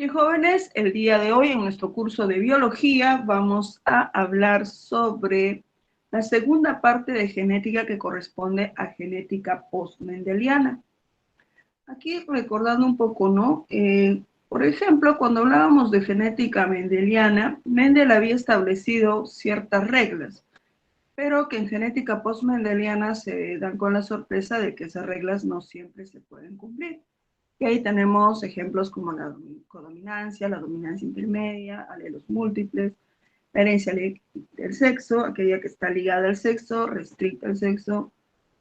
Bien, jóvenes, el día de hoy en nuestro curso de biología vamos a hablar sobre la segunda parte de genética que corresponde a genética post-mendeliana. Aquí recordando un poco, ¿no? Por ejemplo, cuando hablábamos de genética mendeliana, Mendel había establecido ciertas reglas, pero que en genética post-mendeliana se dan con la sorpresa de que esas reglas no siempre se pueden cumplir. Y ahí tenemos ejemplos como la codominancia, la dominancia intermedia, alelos múltiples, la herencia del sexo, aquella que está ligada al sexo, restricta al sexo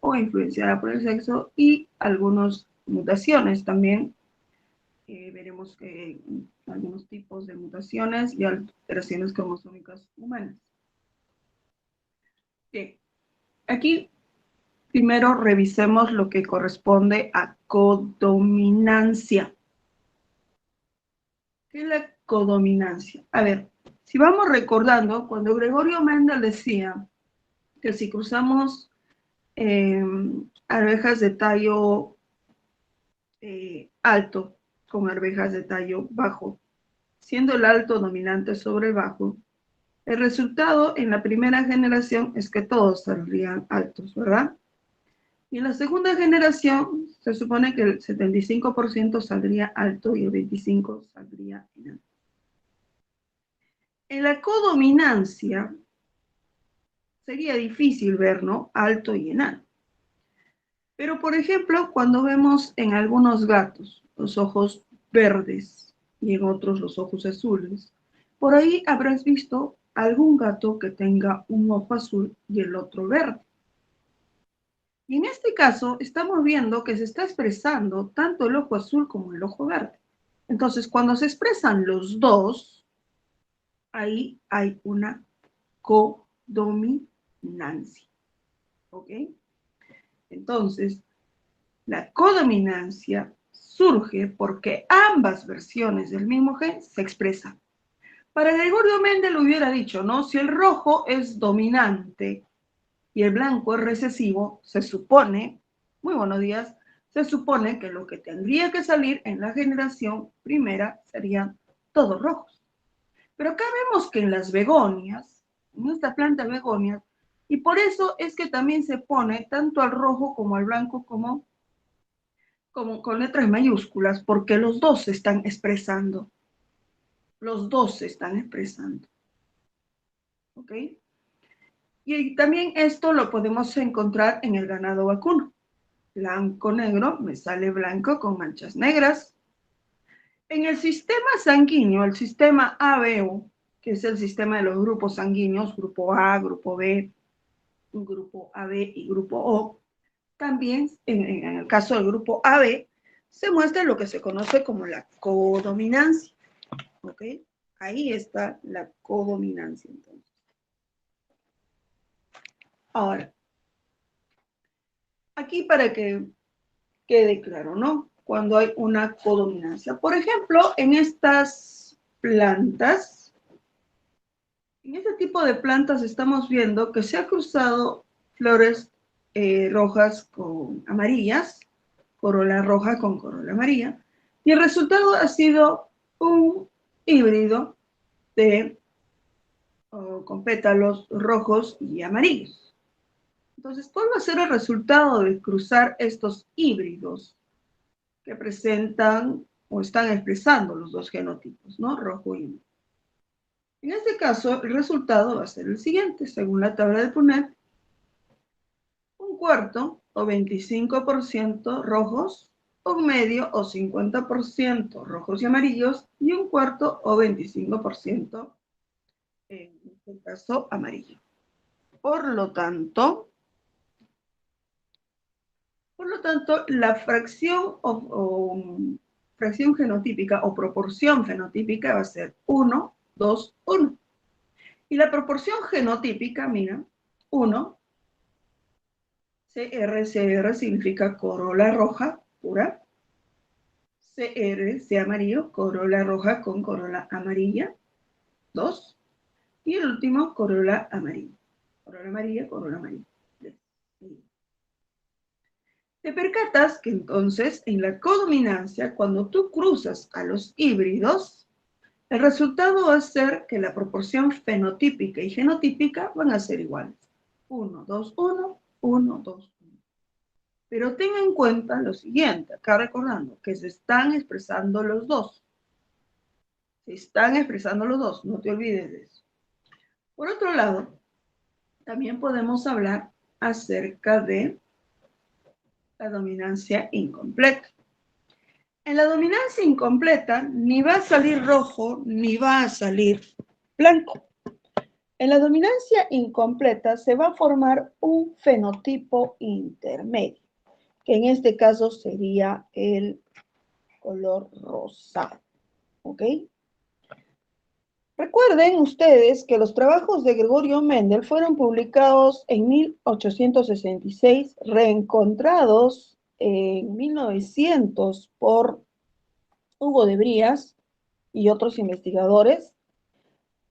o influenciada por el sexo, y algunas mutaciones también. Veremos que algunos tipos de mutaciones y alteraciones cromosómicas humanas. Bien, aquí primero revisemos lo que corresponde a codominancia. ¿Qué es la codominancia? A ver, si vamos recordando, cuando Gregorio Mendel decía que si cruzamos arvejas de tallo alto con arvejas de tallo bajo, siendo el alto dominante sobre el bajo, el resultado en la primera generación es que todos saldrían altos, ¿verdad? Y en la segunda generación se supone que el 75% saldría alto y el 25% saldría enano. En la codominancia sería difícil ver, ¿no? Alto y enano. Pero, por ejemplo, cuando vemos en algunos gatos los ojos verdes y en otros los ojos azules, por ahí habrás visto algún gato que tenga un ojo azul y el otro verde. Y en este caso estamos viendo que se está expresando tanto el ojo azul como el ojo verde. Entonces, cuando se expresan los dos, ahí hay una codominancia. ¿Ok? Entonces, la codominancia surge porque ambas versiones del mismo gen se expresan. Para Gregorio Mendel hubiera dicho, ¿no? Si el rojo es dominante y el blanco es recesivo, se supone, muy buenos días, se supone que lo que tendría que salir en la generación primera serían todos rojos. Pero acá vemos que en las begonias, en esta planta begonia, y por eso es que también se pone tanto al rojo como al blanco como con letras mayúsculas, porque los dos se están expresando. Los dos se están expresando. ¿Ok? Y también esto lo podemos encontrar en el ganado vacuno. Blanco-negro, me sale blanco con manchas negras. En el sistema sanguíneo, el sistema ABO, que es el sistema de los grupos sanguíneos, grupo A, grupo B, grupo AB y grupo O, también en el caso del grupo AB, se muestra lo que se conoce como la codominancia. ¿Ok? Ahí está la codominancia, entonces. Ahora, aquí para que quede claro, ¿no? Cuando hay una codominancia. Por ejemplo, en estas plantas, en este tipo de plantas estamos viendo que se ha cruzado flores rojas con amarillas, corola roja con corola amarilla, y el resultado ha sido un híbrido de con pétalos rojos y amarillos. Entonces, ¿cuál va a ser el resultado de cruzar estos híbridos que presentan o están expresando los dos genotipos, ¿no? Rojo y amarillo. En este caso, el resultado va a ser el siguiente, según la tabla de Punnett, un cuarto o 25% rojos, un medio o 50% rojos y amarillos, y un cuarto o 25% en este caso amarillo. Por lo tanto, la fracción genotípica o proporción fenotípica va a ser 1, 2, 1. Y la proporción genotípica, mira, 1, CR significa corola roja pura, C amarillo, corola roja con corola amarilla, 2, y el último, corola amarilla. Corola amarilla, corola amarilla. Te percatas que entonces en la codominancia, cuando tú cruzas a los híbridos, el resultado va a ser que la proporción fenotípica y genotípica van a ser iguales. 1, 2, 1, 1, 2, 1. Pero ten en cuenta lo siguiente, acá recordando que se están expresando los dos. Se están expresando los dos, no te olvides de eso. Por otro lado, también podemos hablar acerca de la dominancia incompleta. En la dominancia incompleta, ni va a salir rojo, ni va a salir blanco. En la dominancia incompleta se va a formar un fenotipo intermedio, que en este caso sería el color rosado. ¿Ok? Recuerden ustedes que los trabajos de Gregorio Mendel fueron publicados en 1866, reencontrados en 1900 por Hugo de Brías y otros investigadores.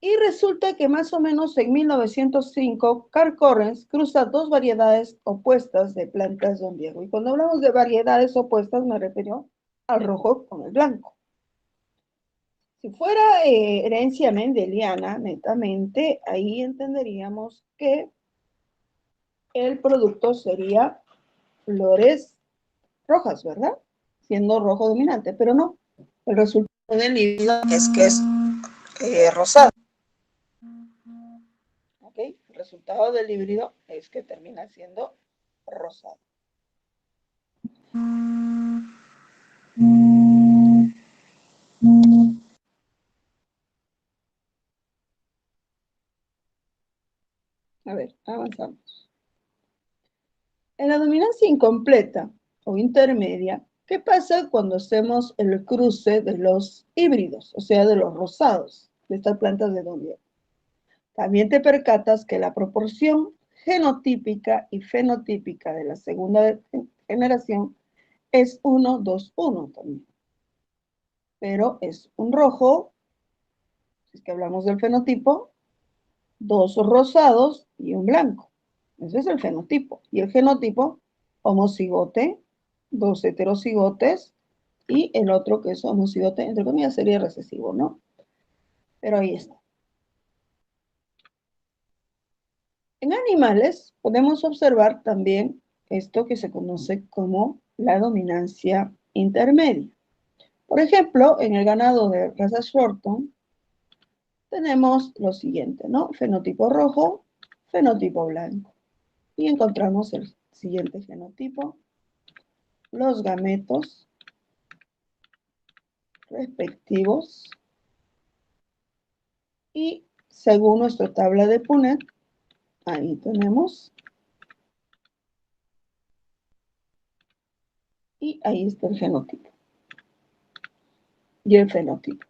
Y resulta que más o menos en 1905, Carl Correns cruza dos variedades opuestas de plantas de Diego. Y cuando hablamos de variedades opuestas, me refiero al rojo con el blanco. Si fuera herencia mendeliana, netamente, ahí entenderíamos que el producto sería flores rojas, ¿verdad? Siendo rojo dominante, pero no. El resultado del híbrido es que es rosado. ¿Ok? El resultado del híbrido es que termina siendo rosado. A ver, avanzamos. En la dominancia incompleta o intermedia, ¿qué pasa cuando hacemos el cruce de los híbridos, o sea, de los rosados, de estas plantas de Don Diego? También te percatas que la proporción genotípica y fenotípica de la segunda generación es 1, 2, 1 también. Pero es un rojo, si es que hablamos del fenotipo, dos rosados y un blanco. Ese es el fenotipo. Y el genotipo, homocigote, dos heterocigotes y el otro que es homocigote, entre comillas, sería recesivo, ¿no? Pero ahí está. En animales podemos observar también esto que se conoce como la dominancia intermedia. Por ejemplo, en el ganado de raza Shorton tenemos lo siguiente, ¿no? Fenotipo rojo, fenotipo blanco. Y encontramos el siguiente genotipo, los gametos respectivos. Y según nuestra tabla de Punnett, ahí tenemos. Y ahí está el genotipo. Y el fenotipo.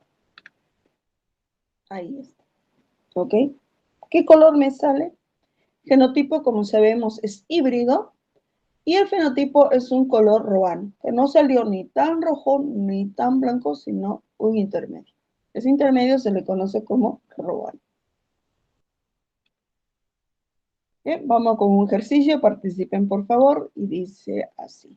Ahí está. ¿Ok? ¿Qué color me sale? Genotipo, como sabemos, es híbrido. Y el fenotipo es un color roano, que no salió ni tan rojo ni tan blanco, sino un intermedio. Ese intermedio se le conoce como roano. Bien, vamos con un ejercicio, participen por favor, y dice así.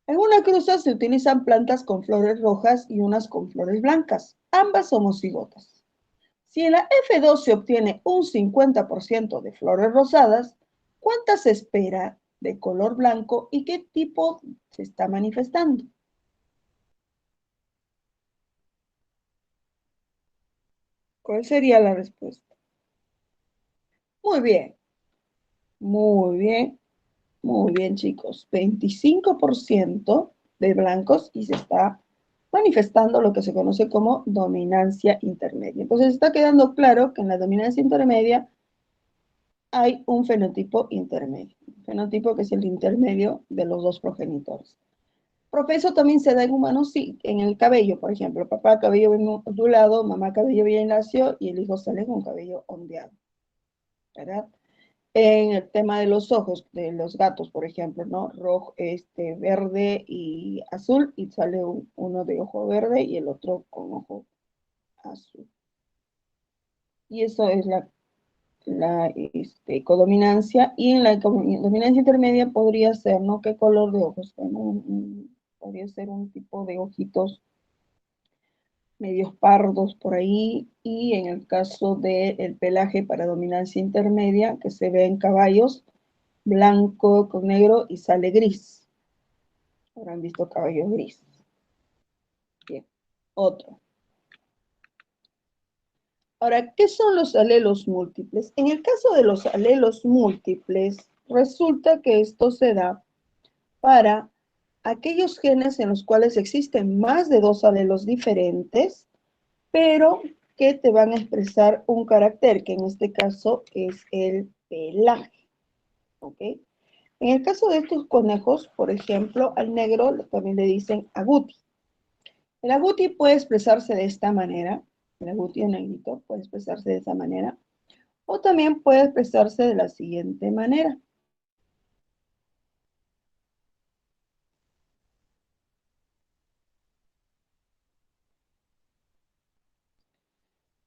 En una cruza se utilizan plantas con flores rojas y unas con flores blancas, ambas homocigotas. Si en la F2 se obtiene un 50% de flores rosadas, ¿cuántas se espera de color blanco y qué tipo se está manifestando? ¿Cuál sería la respuesta? Muy bien, muy bien, muy bien, chicos. 25% de blancos y se está manifestando lo que se conoce como dominancia intermedia. Entonces está quedando claro que en la dominancia intermedia hay un fenotipo intermedio. Fenotipo que es el intermedio de los dos progenitores. Profeso también se da en humanos, sí, en el cabello, por ejemplo. Papá cabello bien ondulado, mamá cabello bien lacio y el hijo sale con cabello ondeado. ¿Verdad? En el tema de los ojos, de los gatos, por ejemplo, ¿no? Rojo, verde y azul, y sale uno de ojo verde y el otro con ojo azul. Y eso es la codominancia, y en la dominancia intermedia podría ser, ¿no? ¿Qué color de ojos? Bueno, podría ser un tipo de ojitos medios pardos por ahí, y en el caso del pelaje para dominancia intermedia, que se ve en caballos, blanco con negro y sale gris. Habrán visto caballos gris. Bien, otro. Ahora, ¿qué son los alelos múltiples? En el caso de los alelos múltiples, resulta que esto se da para aquellos genes en los cuales existen más de dos alelos diferentes, pero que te van a expresar un carácter, que en este caso es el pelaje. ¿Ok? En el caso de estos conejos, por ejemplo, al negro también le dicen agouti. El agouti puede expresarse de esta manera, el agouti en negrito puede expresarse de esa manera, o también puede expresarse de la siguiente manera.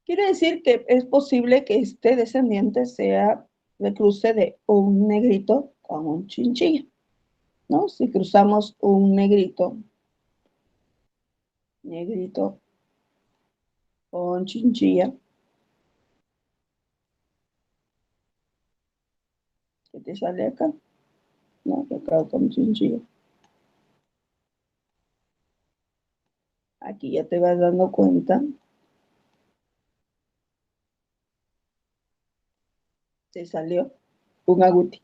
Quiere decir que es posible que este descendiente sea de cruce de un negrito con un chinchilla, ¿no? Si cruzamos un negrito con chinchilla, ¿qué te sale acá? No, acá con chinchilla. Aquí ya te vas dando cuenta. Se salió un agouti,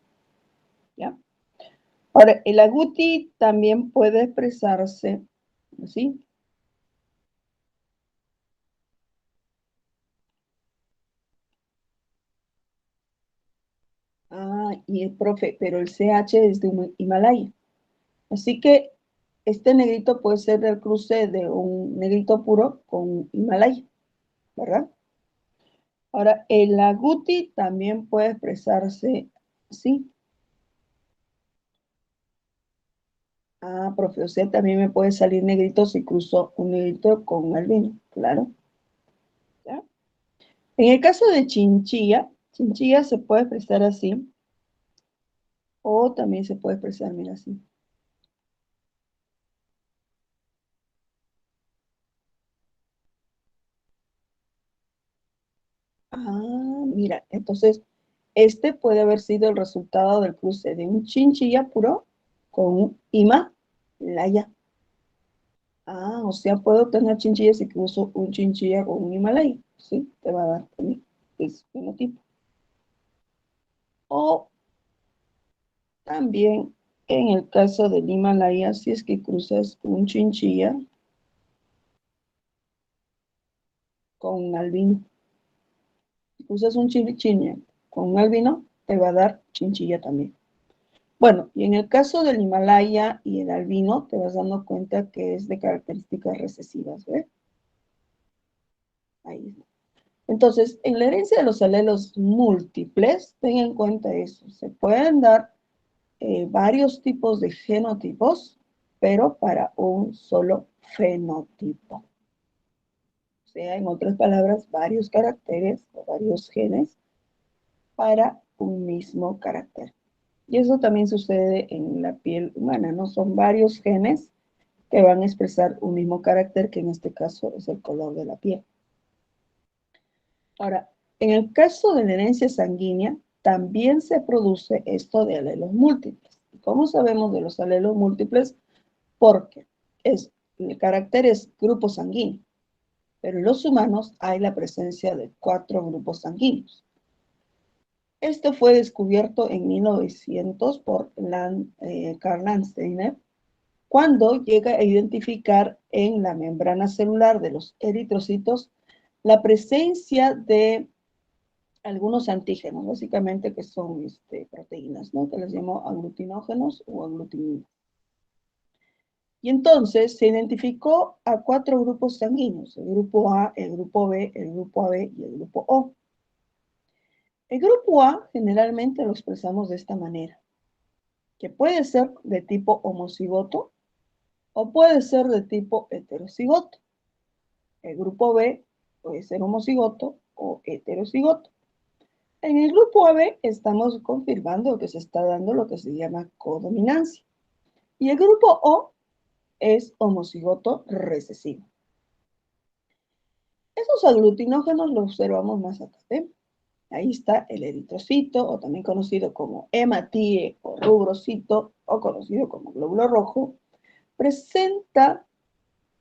¿ya? Ahora, el agouti también puede expresarse así. Ah, y el profe, pero el CH es de Himalaya. Así que este negrito puede ser del cruce de un negrito puro con Himalaya, ¿verdad? Ahora, el agouti también puede expresarse así. Ah, profe, o sea, también me puede salir negrito si cruzo un negrito con un albino, claro. ¿Ya? En el caso de chinchilla, chinchilla se puede expresar así, o también se puede expresar, mira, así. Ah, mira, entonces este puede haber sido el resultado del cruce de un chinchilla puro con un Himalaya. Ah, o sea, puedo tener chinchillas si cruzo un chinchilla con un Himalaya. Sí, te va a dar también ese fenotipo. O también en el caso del Himalaya, si es que cruzas un chinchilla con un albino. Si cruzas un chinchilla con un albino, te va a dar chinchilla también. Bueno, y en el caso del Himalaya y el albino, te vas dando cuenta que es de características recesivas, ¿ves? Ahí está. Entonces, en la herencia de los alelos múltiples, ten en cuenta eso. Se pueden dar varios tipos de genotipos, pero para un solo fenotipo. O sea, en otras palabras, varios caracteres o varios genes para un mismo carácter. Y eso también sucede en la piel humana, ¿no? Son varios genes que van a expresar un mismo carácter, que en este caso es el color de la piel. Ahora, en el caso de la herencia sanguínea, también se produce esto de alelos múltiples. ¿Cómo sabemos de los alelos múltiples? Porque el carácter es grupo sanguíneo, pero en los humanos hay la presencia de 4 grupos sanguíneos. Esto fue descubierto en 1900 por Karl Landsteiner, cuando llega a identificar en la membrana celular de los eritrocitos la presencia de algunos antígenos, básicamente que son proteínas, ¿no? Que les llamo aglutinógenos o aglutininas. Y entonces se identificó a 4 grupos sanguíneos, el grupo A, el grupo B, el grupo AB y el grupo O. El grupo A generalmente lo expresamos de esta manera, que puede ser de tipo homocigoto o puede ser de tipo heterocigoto. El grupo B puede ser homocigoto o heterocigoto. En el grupo AB estamos confirmando que se está dando lo que se llama codominancia. Y el grupo O es homocigoto recesivo. Esos aglutinógenos los observamos más acá, ¿ven? Ahí está el eritrocito, o también conocido como hematíe o rubrocito, o conocido como glóbulo rojo. Presenta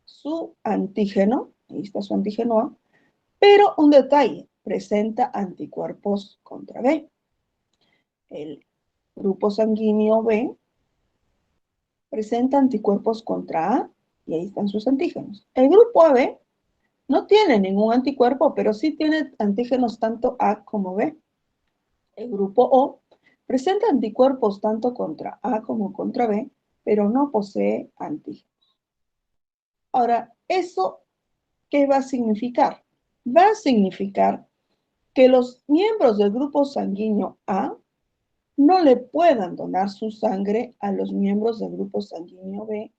su antígeno, ahí está su antígeno A, pero un detalle, presenta anticuerpos contra B. El grupo sanguíneo B presenta anticuerpos contra A, y ahí están sus antígenos. El grupo AB no tiene ningún anticuerpo, pero sí tiene antígenos tanto A como B. El grupo O presenta anticuerpos tanto contra A como contra B, pero no posee antígenos. Ahora, ¿eso qué va a significar? Va a significar que los miembros del grupo sanguíneo A no le puedan donar su sangre a los miembros del grupo sanguíneo B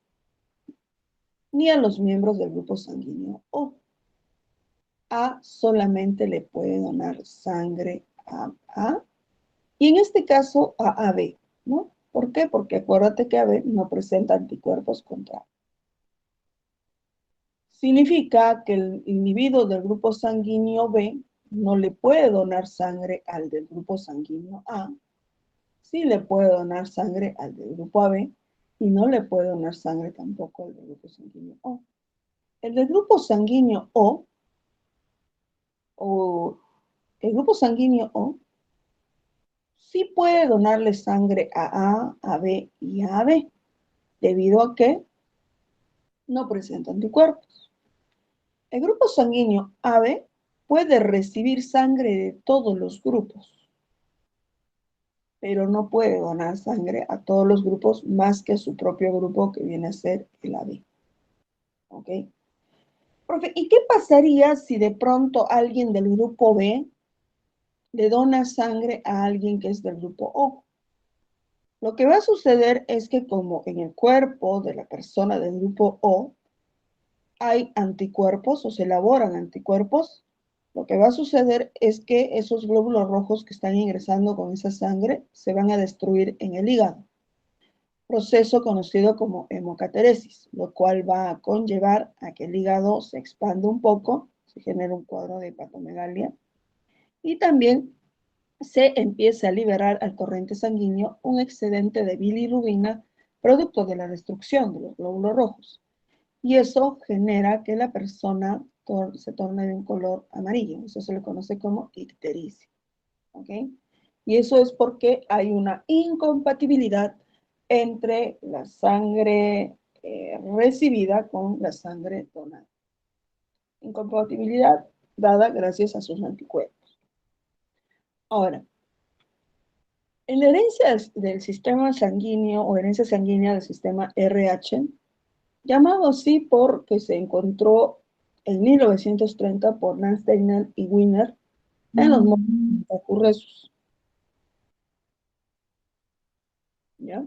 ni a los miembros del grupo sanguíneo O. A solamente le puede donar sangre a A y en este caso a AB, ¿no? ¿Por qué? Porque acuérdate que AB no presenta anticuerpos contra A. Significa que el individuo del grupo sanguíneo B no le puede donar sangre al del grupo sanguíneo A, sí le puede donar sangre al del grupo AB y no le puede donar sangre tampoco al del grupo sanguíneo O. El del grupo sanguíneo o el grupo sanguíneo O sí puede donarle sangre a B y a AB, debido a que no presenta anticuerpos. El grupo sanguíneo AB puede recibir sangre de todos los grupos, pero no puede donar sangre a todos los grupos más que a su propio grupo que viene a ser el AB. ¿Ok? Profe, ¿y qué pasaría si de pronto alguien del grupo B le dona sangre a alguien que es del grupo O? Lo que va a suceder es que como en el cuerpo de la persona del grupo O hay anticuerpos o se elaboran anticuerpos, lo que va a suceder es que esos glóbulos rojos que están ingresando con esa sangre se van a destruir en el hígado. Proceso conocido como hemocateresis, lo cual va a conllevar a que el hígado se expanda un poco, se genera un cuadro de hepatomegalia y también se empieza a liberar al torrente sanguíneo un excedente de bilirrubina producto de la destrucción de los glóbulos rojos. Y eso genera que la persona se torne de un color amarillo. Eso se le conoce como ictericia. ¿Ok? Y eso es porque hay una incompatibilidad entre la sangre recibida con la sangre donada. Incompatibilidad dada gracias a sus anticuerpos. Ahora, en la herencia del sistema sanguíneo o herencia sanguínea del sistema RH, llamado así porque se encontró en 1930 por Landsteiner y Wiener en los módulos. ¿Ya?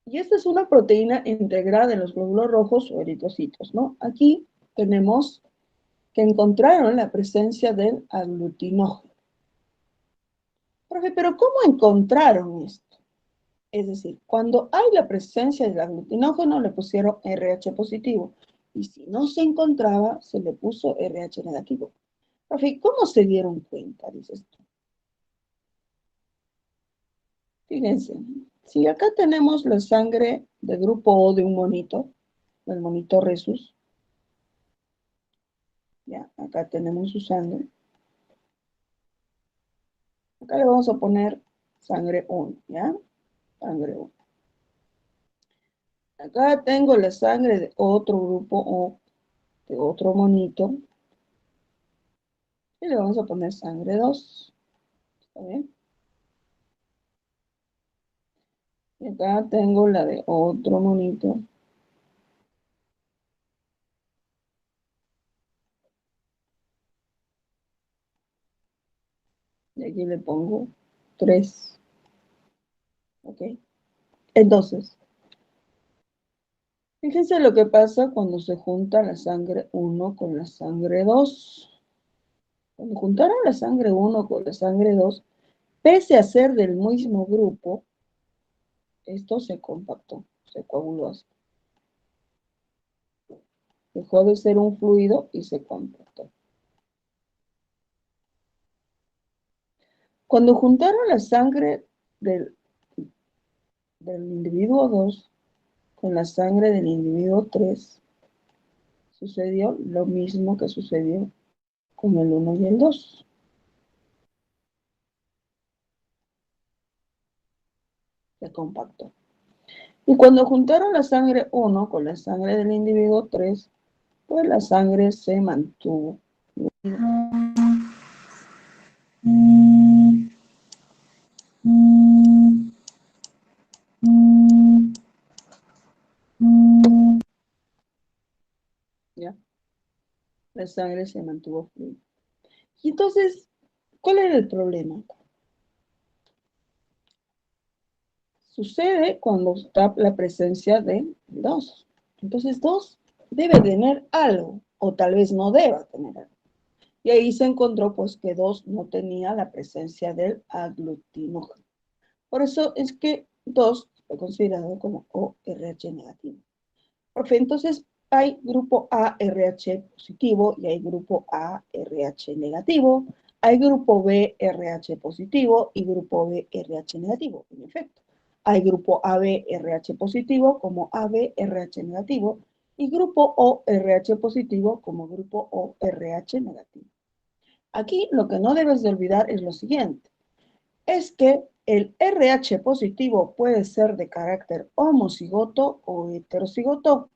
Y esta es una proteína integrada en los glóbulos rojos o eritrocitos, ¿no? Aquí tenemos que encontraron la presencia del aglutinógeno. Profe, pero ¿cómo encontraron esto? Es decir, cuando hay la presencia del aglutinógeno le pusieron RH positivo y si no se encontraba se le puso RH negativo. Profe, ¿cómo se dieron cuenta? Dices tú. Fíjense, si acá tenemos la sangre de grupo O de un monito, del monito Rhesus, ya, acá tenemos su sangre. Acá le vamos a poner sangre 1, ¿ya? Sangre 1. Acá tengo la sangre de otro grupo O, de otro monito, y le vamos a poner sangre 2. ¿Está bien? Y acá tengo la de otro monito. Y aquí le pongo 3. ¿Ok? Entonces, fíjense lo que pasa cuando se junta la sangre 1 con la sangre 2. Cuando juntaron la sangre 1 con la sangre 2, pese a ser del mismo grupo, esto se compactó, se coaguló así. Dejó de ser un fluido y se compactó. Cuando juntaron la sangre del individuo 2 con la sangre del individuo 3, sucedió lo mismo que sucedió con el 1 y el 2. Se compactó. Y cuando juntaron la sangre 1 con la sangre del individuo 3, pues la sangre se mantuvo. ¿Ya? La sangre se mantuvo fluida. Y entonces, ¿cuál era el problema? Sucede cuando está la presencia de 2. Entonces 2 debe tener algo, o tal vez no deba tener algo. Y ahí se encontró pues que 2 no tenía la presencia del aglutinógeno. Por eso es que 2 fue considerado como ORH negativo. Profe, entonces hay grupo ARH positivo y hay grupo ARH negativo. Hay grupo B RH positivo y grupo B RH negativo, en efecto. Hay grupo AB RH positivo como AB RH negativo y grupo O RH positivo como grupo O RH negativo. Aquí lo que no debes de olvidar es lo siguiente, es que el RH positivo puede ser de carácter homocigoto o heterocigoto,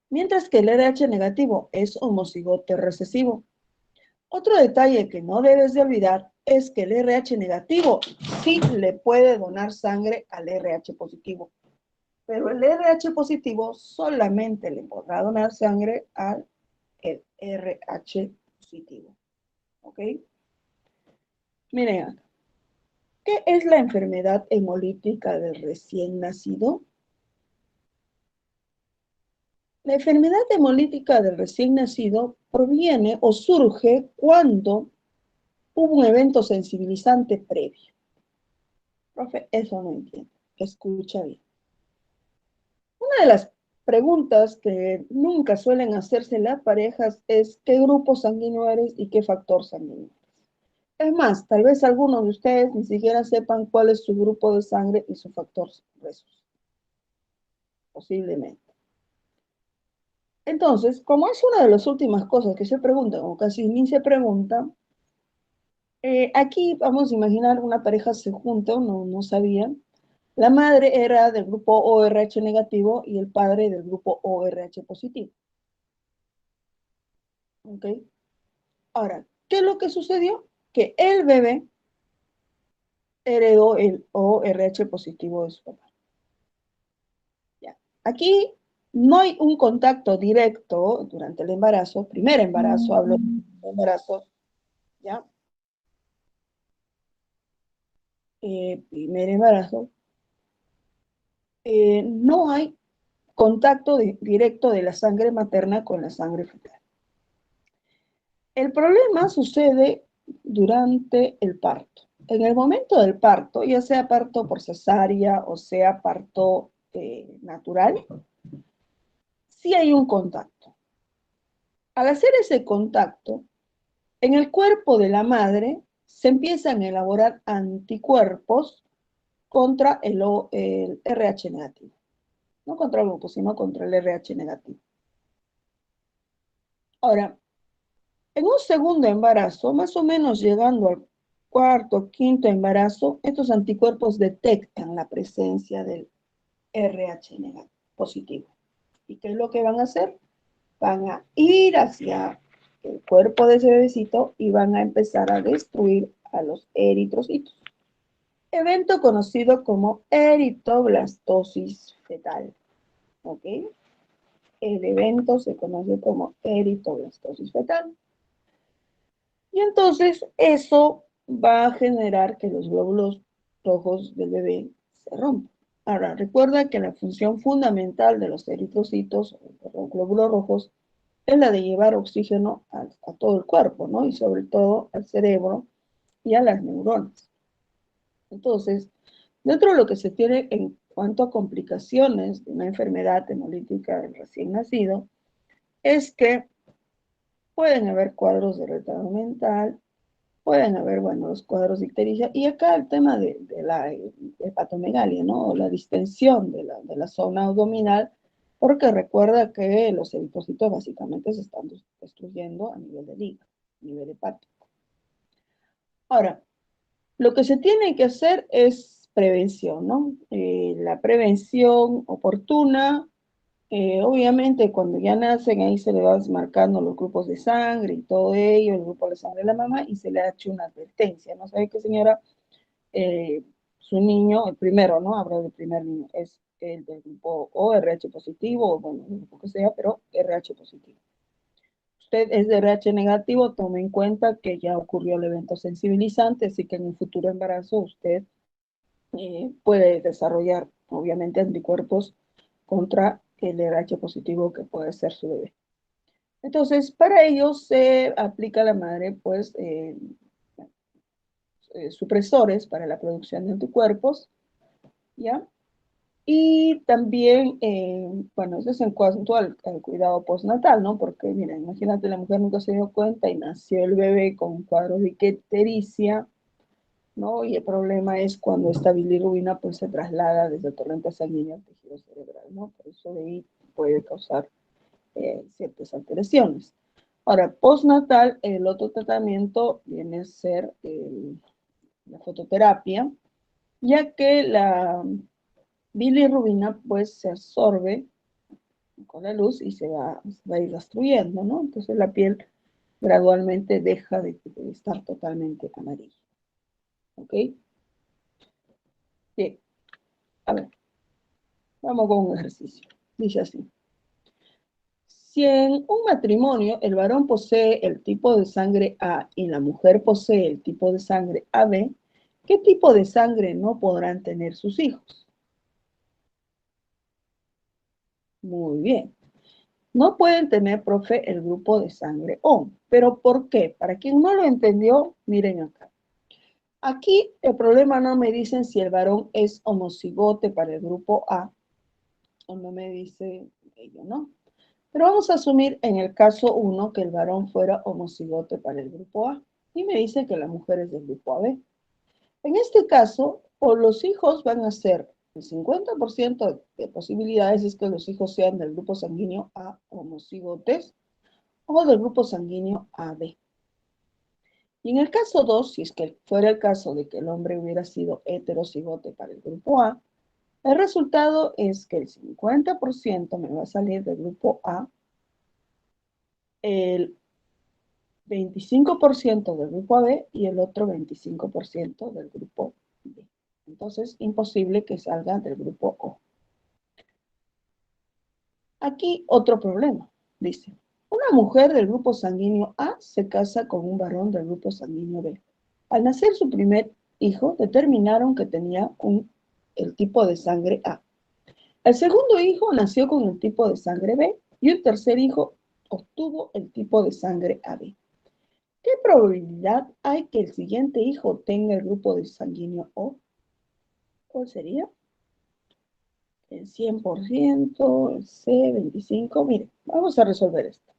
mientras que el RH negativo es homocigote recesivo. Otro detalle que no debes de olvidar es que el RH negativo sí le puede donar sangre al RH positivo, pero el RH positivo solamente le podrá donar sangre al RH positivo. ¿Ok? Miren acá. ¿Qué es la enfermedad hemolítica del recién nacido? La enfermedad hemolítica del recién nacido proviene o surge cuando hubo un evento sensibilizante previo. Profe, eso no entiendo. Escucha bien. Una de las preguntas que nunca suelen hacerse las parejas es ¿qué grupo sanguíneo eres y qué factor sanguíneo? Es más, tal vez algunos de ustedes ni siquiera sepan cuál es su grupo de sangre y su factor resus. Posiblemente. Entonces, como es una de las últimas cosas que se preguntan, o casi ni se pregunta, aquí vamos a imaginar una pareja se junta, no sabían. La madre era del grupo ORH negativo y el padre del grupo ORH positivo. ¿Ok? Ahora, ¿qué es lo que sucedió? Que el bebé heredó el ORH positivo de su papá. Ya. Aquí no hay un contacto directo durante el embarazo, primer embarazo, hablo de embarazo, ¿ya? Primer embarazo, no hay contacto directo de la sangre materna con la sangre fetal. El problema sucede durante el parto. En el momento del parto, ya sea parto por cesárea o sea parto natural, sí hay un contacto. Al hacer ese contacto, en el cuerpo de la madre se empiezan a elaborar anticuerpos contra el RH negativo. No contra el grupo, sino contra el RH negativo. Ahora, en un segundo embarazo, más o menos llegando al cuarto, quinto embarazo, estos anticuerpos detectan la presencia del RH negativo, positivo. ¿Y qué es lo que van a hacer? Van a ir hacia el cuerpo de ese bebecito y van a empezar a destruir a los eritrocitos. Evento conocido como eritoblastosis fetal. ¿Ok? El evento se conoce como eritoblastosis fetal. Y entonces eso va a generar que los glóbulos rojos del bebé se rompan. Ahora, recuerda que la función fundamental de los eritrocitos, o los glóbulos rojos, es la de llevar oxígeno a todo el cuerpo, ¿no? Y sobre todo al cerebro y a las neuronas. Entonces, dentro de lo que se tiene en cuanto a complicaciones de una enfermedad hemolítica del recién nacido, es que pueden haber cuadros de retardo mental, pueden haber, bueno, los cuadros de ictericia, y acá el tema de la hepatomegalia, ¿no? O la distensión de la zona abdominal, porque recuerda que los eritrocitos básicamente se están destruyendo a nivel del hígado, a nivel hepático. Ahora, lo que se tiene que hacer es prevención, ¿no? La prevención oportuna, obviamente cuando ya nacen ahí se le va marcando los grupos de sangre y todo ello, el grupo de sangre de la mamá, y se le ha hecho una advertencia, ¿no? ¿Sabe qué, señora? Eh, Su niño, el primero, ¿no? Hablo del primer niño, es el del grupo o RH positivo, o bueno, el grupo que sea, pero RH positivo. Usted es de RH negativo, tome en cuenta que ya ocurrió el evento sensibilizante, así que en un futuro embarazo usted puede desarrollar, obviamente, anticuerpos contra el RH positivo que puede ser su bebé. Entonces, para ello se aplica a la madre, pues, supresores para la producción de anticuerpos, ¿ya? Y también, bueno, eso es en cuanto al cuidado postnatal, ¿no? Porque, mira, imagínate, la mujer nunca se dio cuenta y nació el bebé con un cuadro de ictericia, ¿no? Y el problema es cuando esta bilirrubina pues se traslada desde el torrente sanguíneo al tejido cerebral, ¿no? Por eso de ahí puede causar ciertas alteraciones. Ahora, postnatal, el otro tratamiento viene a ser la fototerapia, ya que la bilirrubina pues se absorbe con la luz y se va a ir destruyendo, ¿no? Entonces la piel gradualmente deja de estar totalmente amarilla, ¿ok? Bien, a ver, vamos con un ejercicio. Dice así. Si en un matrimonio el varón posee el tipo de sangre A y la mujer posee el tipo de sangre AB, ¿qué tipo de sangre no podrán tener sus hijos? Muy bien. No pueden tener, profe, el grupo de sangre O. ¿Pero por qué? Para quien no lo entendió, miren acá. Aquí el problema no me dicen si el varón es homocigote para el grupo A, o no me dice ello, ¿no? Pero vamos a asumir en el caso 1 que el varón fuera homocigote para el grupo A y me dice que la mujer es del grupo AB. En este caso, o los hijos van a ser el 50% de posibilidades es que los hijos sean del grupo sanguíneo A homocigotes o del grupo sanguíneo AB. Y en el caso 2, si es que fuera el caso de que el hombre hubiera sido heterocigote para el grupo A, el resultado es que el 50% me va a salir del grupo A, el 25% del grupo AB y el otro 25% del grupo B. Entonces, imposible que salga del grupo O. Aquí otro problema, dice. Una mujer del grupo sanguíneo A se casa con un varón del grupo sanguíneo B. Al nacer su primer hijo, determinaron que tenía el tipo de sangre A. El segundo hijo nació con el tipo de sangre B y el tercer hijo obtuvo el tipo de sangre AB. ¿Qué probabilidad hay que el siguiente hijo tenga el grupo de sanguíneo O? ¿Cuál sería? El 100%, el C, 25%. Mire, vamos a resolver esto.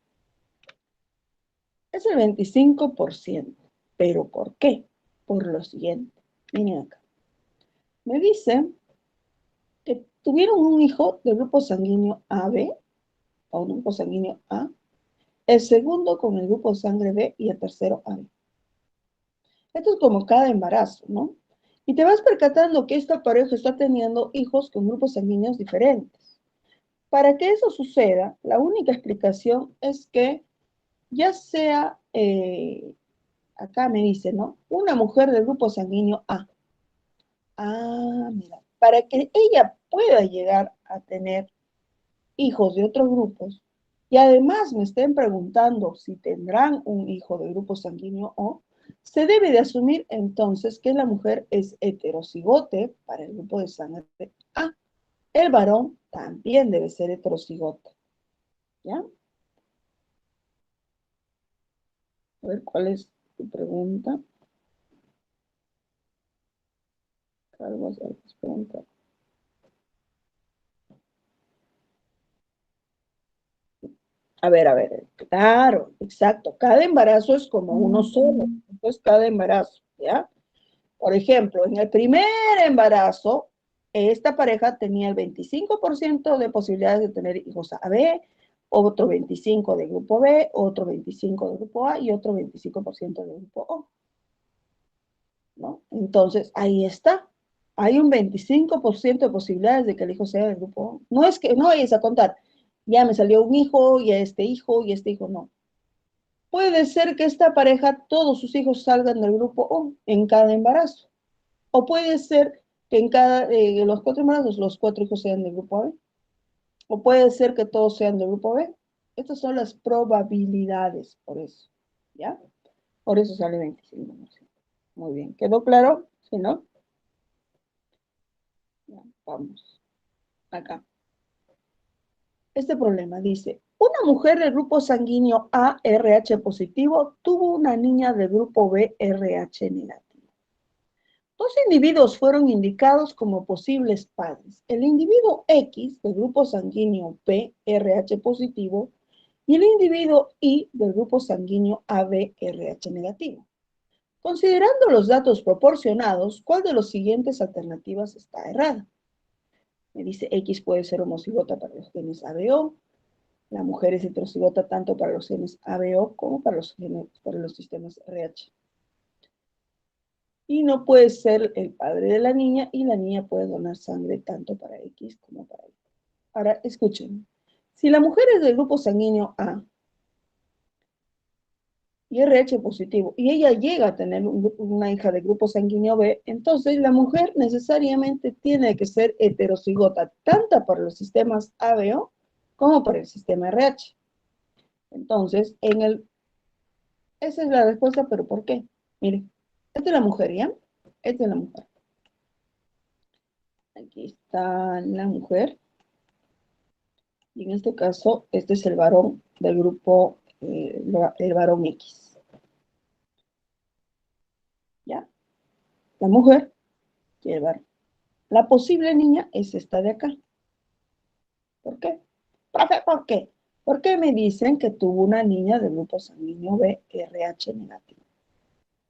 Es el 25%. ¿Pero por qué? Por lo siguiente. Miren acá. Me dice que tuvieron un hijo del grupo sanguíneo AB, o un grupo sanguíneo A, el segundo con el grupo de sangre B y el tercero AB. Esto es como cada embarazo, ¿no? Y te vas percatando que esta pareja está teniendo hijos con grupos sanguíneos diferentes. Para que eso suceda, la única explicación es que ya sea, acá me dice, ¿no? Una mujer del grupo sanguíneo A. Ah, mira, para que ella pueda llegar a tener hijos de otros grupos y además me estén preguntando si tendrán un hijo de grupo sanguíneo O, se debe de asumir entonces que la mujer es heterocigote para el grupo de sangre A. El varón también debe ser heterocigote, ¿ya? A ver, ¿cuál es tu pregunta? Carlos, pregunta. A ver, claro, exacto. Cada embarazo es como uno solo. Entonces, cada embarazo, ¿ya? Por ejemplo, en el primer embarazo, esta pareja tenía el 25% de posibilidades de tener hijos AB, otro 25% de grupo B, otro 25% de grupo A y otro 25% de grupo O, ¿no? Entonces, ahí está. Hay un 25% de posibilidades de que el hijo sea del grupo O. No es que no vayas a contar, ya me salió un hijo y este hijo no. Puede ser que esta pareja, todos sus hijos salgan del grupo O en cada embarazo. O puede ser que en los 4 embarazos los 4 hijos sean del grupo A. O puede ser que todos sean del grupo B. Estas son las probabilidades, por eso. ¿Ya? Por eso sale 25%. Muy bien. ¿Quedó claro? ¿Sí, no? Ya, vamos. Acá. Este problema dice, una mujer del grupo sanguíneo A, RH positivo, tuvo una niña del grupo B, RH negativo. Dos individuos fueron indicados como posibles padres. El individuo X del grupo sanguíneo B, RH positivo, y el individuo Y del grupo sanguíneo AB, RH negativo. Considerando los datos proporcionados, ¿cuál de las siguientes alternativas está errada? Me dice X puede ser homocigota para los genes ABO, la mujer es heterocigota tanto para los genes ABO como para los sistemas RH. Y no puede ser el padre de la niña y la niña puede donar sangre tanto para X como para Y. Ahora, escuchen. Si la mujer es del grupo sanguíneo A y RH positivo y ella llega a tener una hija de grupo sanguíneo B, entonces la mujer necesariamente tiene que ser heterocigota tanto para los sistemas ABO como para el sistema RH. Entonces, esa es la respuesta, pero ¿por qué? Mire, esta es la mujer, ¿ya? Esta es la mujer. Aquí está la mujer. Y en este caso, este es el varón del grupo, el varón X. ¿Ya? La mujer y el varón. La posible niña es esta de acá. ¿Por qué? Profe, ¿por qué? ¿Por qué me dicen que tuvo una niña del grupo sanguíneo B, RH negativo?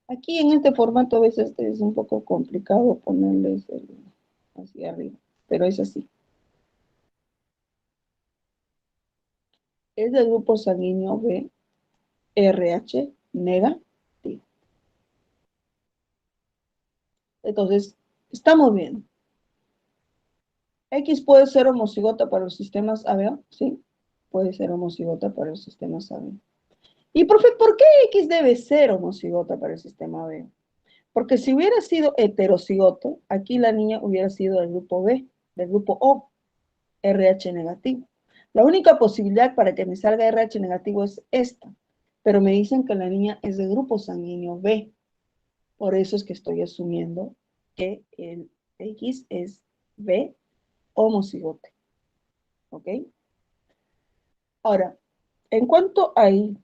Aquí en este formato a veces es un poco complicado ponerles hacia arriba, pero es así. Es del grupo sanguíneo B, RH negativo. Entonces, estamos bien. X puede ser homocigota para los sistemas ABO, ¿sí? Puede ser homocigota para los sistemas ABO. Y, profe, ¿por qué X debe ser homocigota para el sistema ABO? Porque si hubiera sido heterocigoto, aquí la niña hubiera sido del grupo B, del grupo O, RH negativo. La única posibilidad para que me salga RH negativo es esta, pero me dicen que la niña es del grupo sanguíneo B. Por eso es que estoy asumiendo que el X es B homocigote. ¿Ok? Ahora, en cuanto a I,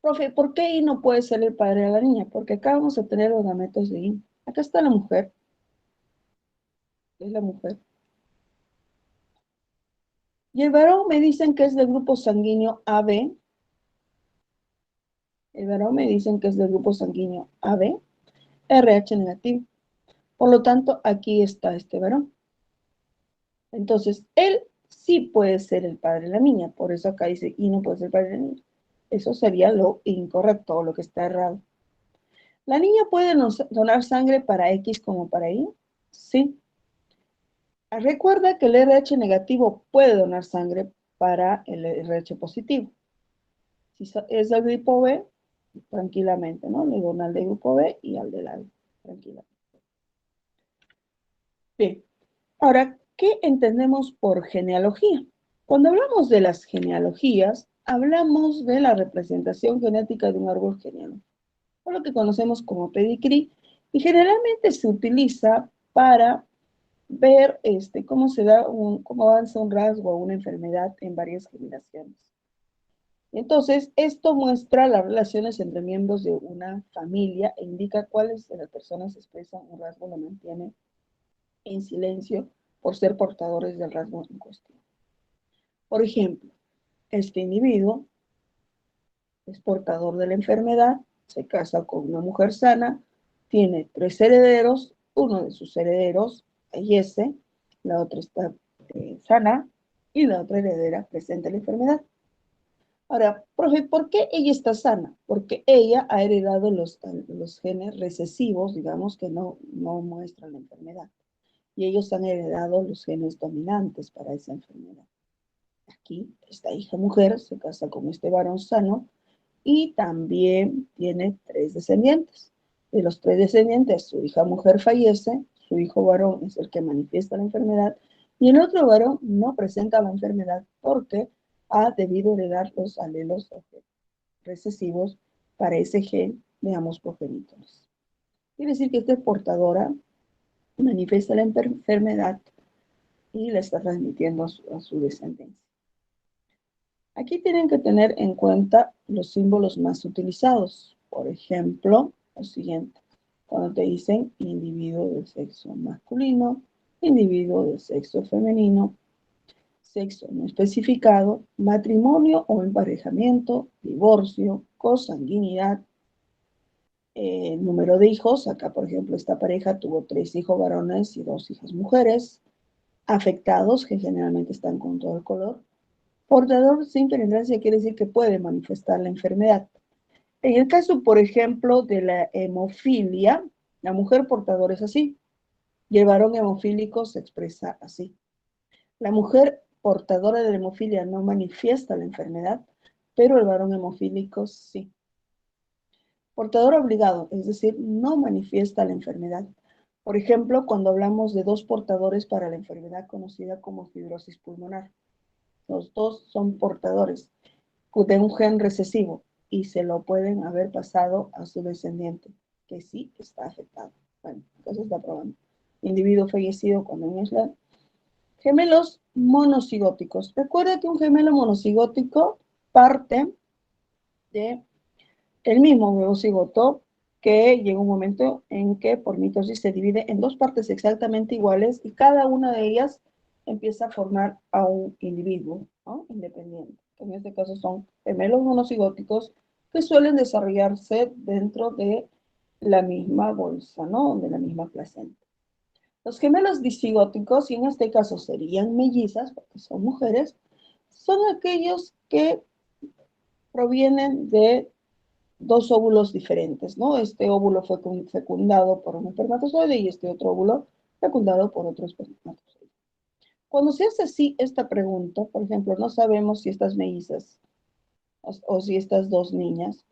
profe, ¿por qué I no puede ser el padre de la niña? Porque acá vamos a tener los gametos de I. Acá está la mujer. Es la mujer. Y el varón me dicen que es del grupo sanguíneo AB. El varón me dicen que es del grupo sanguíneo AB, RH negativo. Por lo tanto, aquí está este varón. Entonces, él sí puede ser el padre de la niña. Por eso acá dice, y no puede ser el padre de la niña. Eso sería lo incorrecto o lo que está errado. ¿La niña puede donar sangre para X como para Y? Sí. Recuerda que el RH negativo puede donar sangre para el RH positivo. Si es del grupo B, tranquilamente, ¿no? Le dona al del grupo B y al del A, tranquilamente. Bien, ahora, ¿qué entendemos por genealogía? Cuando hablamos de las genealogías, hablamos de la representación genética de un árbol genealógico, o lo que conocemos como pedigrí, y generalmente se utiliza para ver cómo se da cómo avanza un rasgo o una enfermedad en varias generaciones. Entonces, esto muestra las relaciones entre miembros de una familia e indica cuáles de las personas expresan un rasgo, lo mantienen en silencio por ser portadores del rasgo en cuestión. Por ejemplo, este individuo es portador de la enfermedad, se casa con una mujer sana, tiene 3 herederos, uno de sus herederos fallece, la otra está sana y la otra heredera presenta la enfermedad. Ahora, profe, ¿por qué ella está sana? Porque ella ha heredado los genes recesivos, digamos, que no muestran la enfermedad. Y ellos han heredado los genes dominantes para esa enfermedad. Aquí, esta hija mujer se casa con este varón sano y también tiene 3 descendientes. De los 3 descendientes, su hija mujer fallece, su hijo varón es el que manifiesta la enfermedad y el otro varón no presenta la enfermedad porque ha debido heredar los alelos recesivos para ese gen de ambos progenitores. Quiere decir que esta portadora manifiesta la enfermedad y la está transmitiendo a su descendencia. Aquí tienen que tener en cuenta los símbolos más utilizados. Por ejemplo, lo siguiente. Cuando te dicen individuo del sexo masculino, individuo del sexo femenino, sexo no especificado, matrimonio o emparejamiento, divorcio, consanguinidad, número de hijos. Acá, por ejemplo, esta pareja tuvo 3 hijos varones y 2 hijas mujeres, afectados, que generalmente están con todo el color. Portador sin penetrancia quiere decir que puede manifestar la enfermedad. En el caso, por ejemplo, de la hemofilia, la mujer portadora es así y el varón hemofílico se expresa así. La mujer portadora de la hemofilia no manifiesta la enfermedad, pero el varón hemofílico sí. Portador obligado, es decir, no manifiesta la enfermedad. Por ejemplo, cuando hablamos de 2 portadores para la enfermedad conocida como fibrosis pulmonar. Los 2 son portadores de un gen recesivo y se lo pueden haber pasado a su descendiente, que sí está afectado. Bueno, entonces está probando. Individuo fallecido cuando en Isla. Gemelos monocigóticos. Recuerda que un gemelo monocigótico parte de el mismo huevo cigoto que llega un momento en que por mitosis se divide en 2 partes exactamente iguales y cada una de ellas empieza a formar a un individuo, ¿no?, independiente. En este caso son gemelos monocigóticos que suelen desarrollarse dentro de la misma bolsa, ¿no?, de la misma placenta. Los gemelos disigóticos, y en este caso serían mellizas, porque son mujeres, son aquellos que provienen de 2 óvulos diferentes, ¿no? Este óvulo fue fecundado por un espermatozoide y este otro óvulo fecundado por otro espermatozoide. Cuando se hace así esta pregunta, por ejemplo, no sabemos si estas mellizas o si estas 2 niñas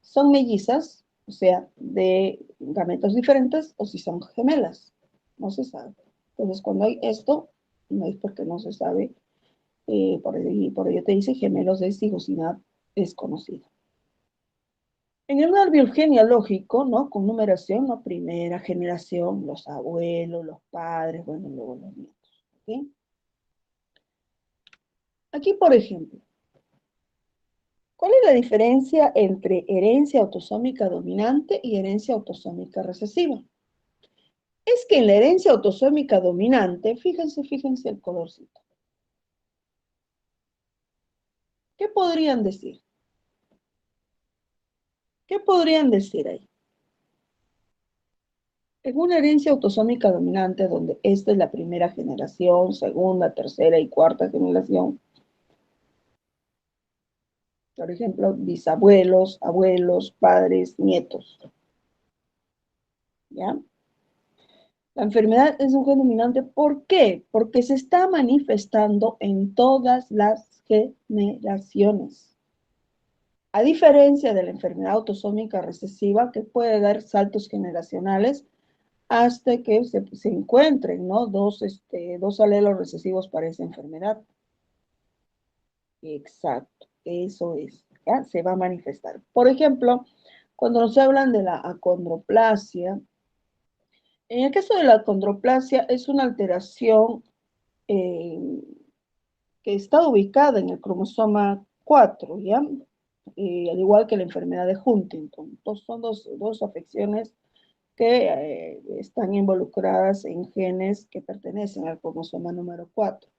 son mellizas, o sea, de gametos diferentes, o si son gemelas. No se sabe. Entonces, cuando hay esto, no es porque no se sabe, por ello te dice gemelos de cigosidad desconocida. En el árbol genealógico, ¿no?, con numeración, ¿no?, primera generación, los abuelos, los padres, bueno, luego los nietos. ¿Okay? Aquí, por ejemplo, ¿cuál es la diferencia entre herencia autosómica dominante y herencia autosómica recesiva? Es que en la herencia autosómica dominante, fíjense el colorcito. ¿Qué podrían decir? ¿Qué podrían decir ahí? En una herencia autosómica dominante, donde esta es la primera generación, segunda, tercera y cuarta generación, por ejemplo, bisabuelos, abuelos, padres, nietos, ¿ya? La enfermedad es un gen dominante. ¿Por qué? Porque se está manifestando en todas las generaciones. A diferencia de la enfermedad autosómica recesiva, que puede dar saltos generacionales hasta que se encuentren, ¿no?, dos alelos recesivos para esa enfermedad. Exacto, eso es, ¿ya? Se va a manifestar. Por ejemplo, cuando nos hablan de la acondroplasia, en el caso de la acondroplasia es una alteración eh, que está ubicada en el cromosoma 4, ¿ya? Al igual que la enfermedad de Huntington. Entonces, son dos afecciones que están involucradas en genes que pertenecen al cromosoma número 4.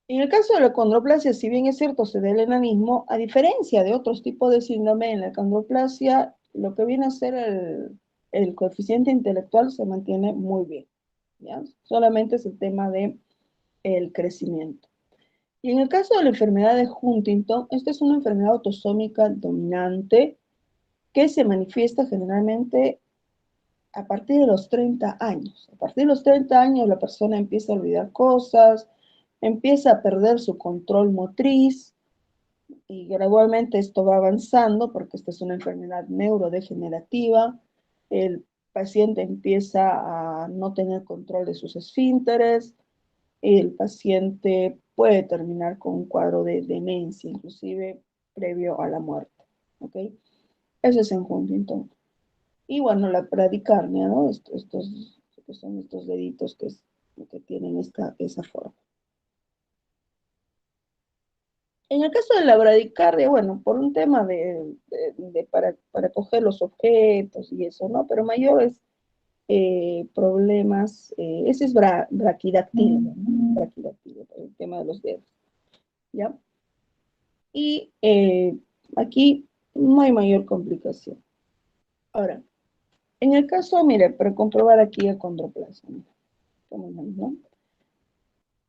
En el caso de la acondroplasia, si bien es cierto, se da el enanismo, a diferencia de otros tipos de síndrome, en la acondroplasia, lo que viene a ser el coeficiente intelectual se mantiene muy bien, ¿ya? Solamente es el tema de el crecimiento. Y en el caso de la enfermedad de Huntington, esta es una enfermedad autosómica dominante que se manifiesta generalmente a partir de los 30 años. A partir de los 30 años la persona empieza a olvidar cosas, empieza a perder su control motriz y gradualmente esto va avanzando porque esta es una enfermedad neurodegenerativa. El paciente empieza a no tener control de sus esfínteres, el paciente puede terminar con un cuadro de demencia, inclusive previo a la muerte. ¿Ok? Eso es en Huntington. Y bueno, la bradicardia, ¿no? Son estos deditos que tienen esa forma. En el caso de la bradicardia, bueno, por un tema para coger los objetos y eso, ¿no? Pero mayores problemas, ese es braquidáctilo, ¿no? Braquidáctilo, el tema de los dedos, ¿ya? Y aquí no hay mayor complicación. Ahora, en el caso, mire, para comprobar aquí acondroplasia, ¿no?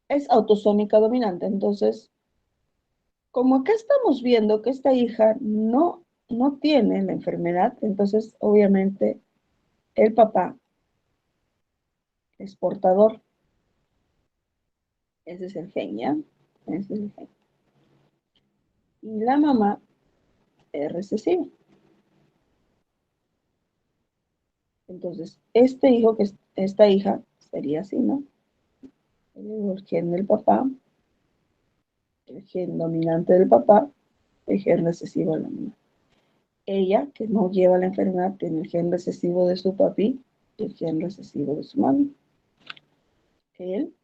Es autosómica dominante, entonces, como acá estamos viendo que esta hija no tiene la enfermedad, entonces, obviamente, el papá es portador. Ese es el gen, ¿ya? Ese es el gen. Y la mamá es recesiva. Entonces, esta hija sería así, ¿no? El gen del papá, el gen dominante del papá, el gen recesivo de la mamá. Ella, que no lleva la enfermedad, tiene el gen recesivo de su papi y el gen recesivo de su mami. Él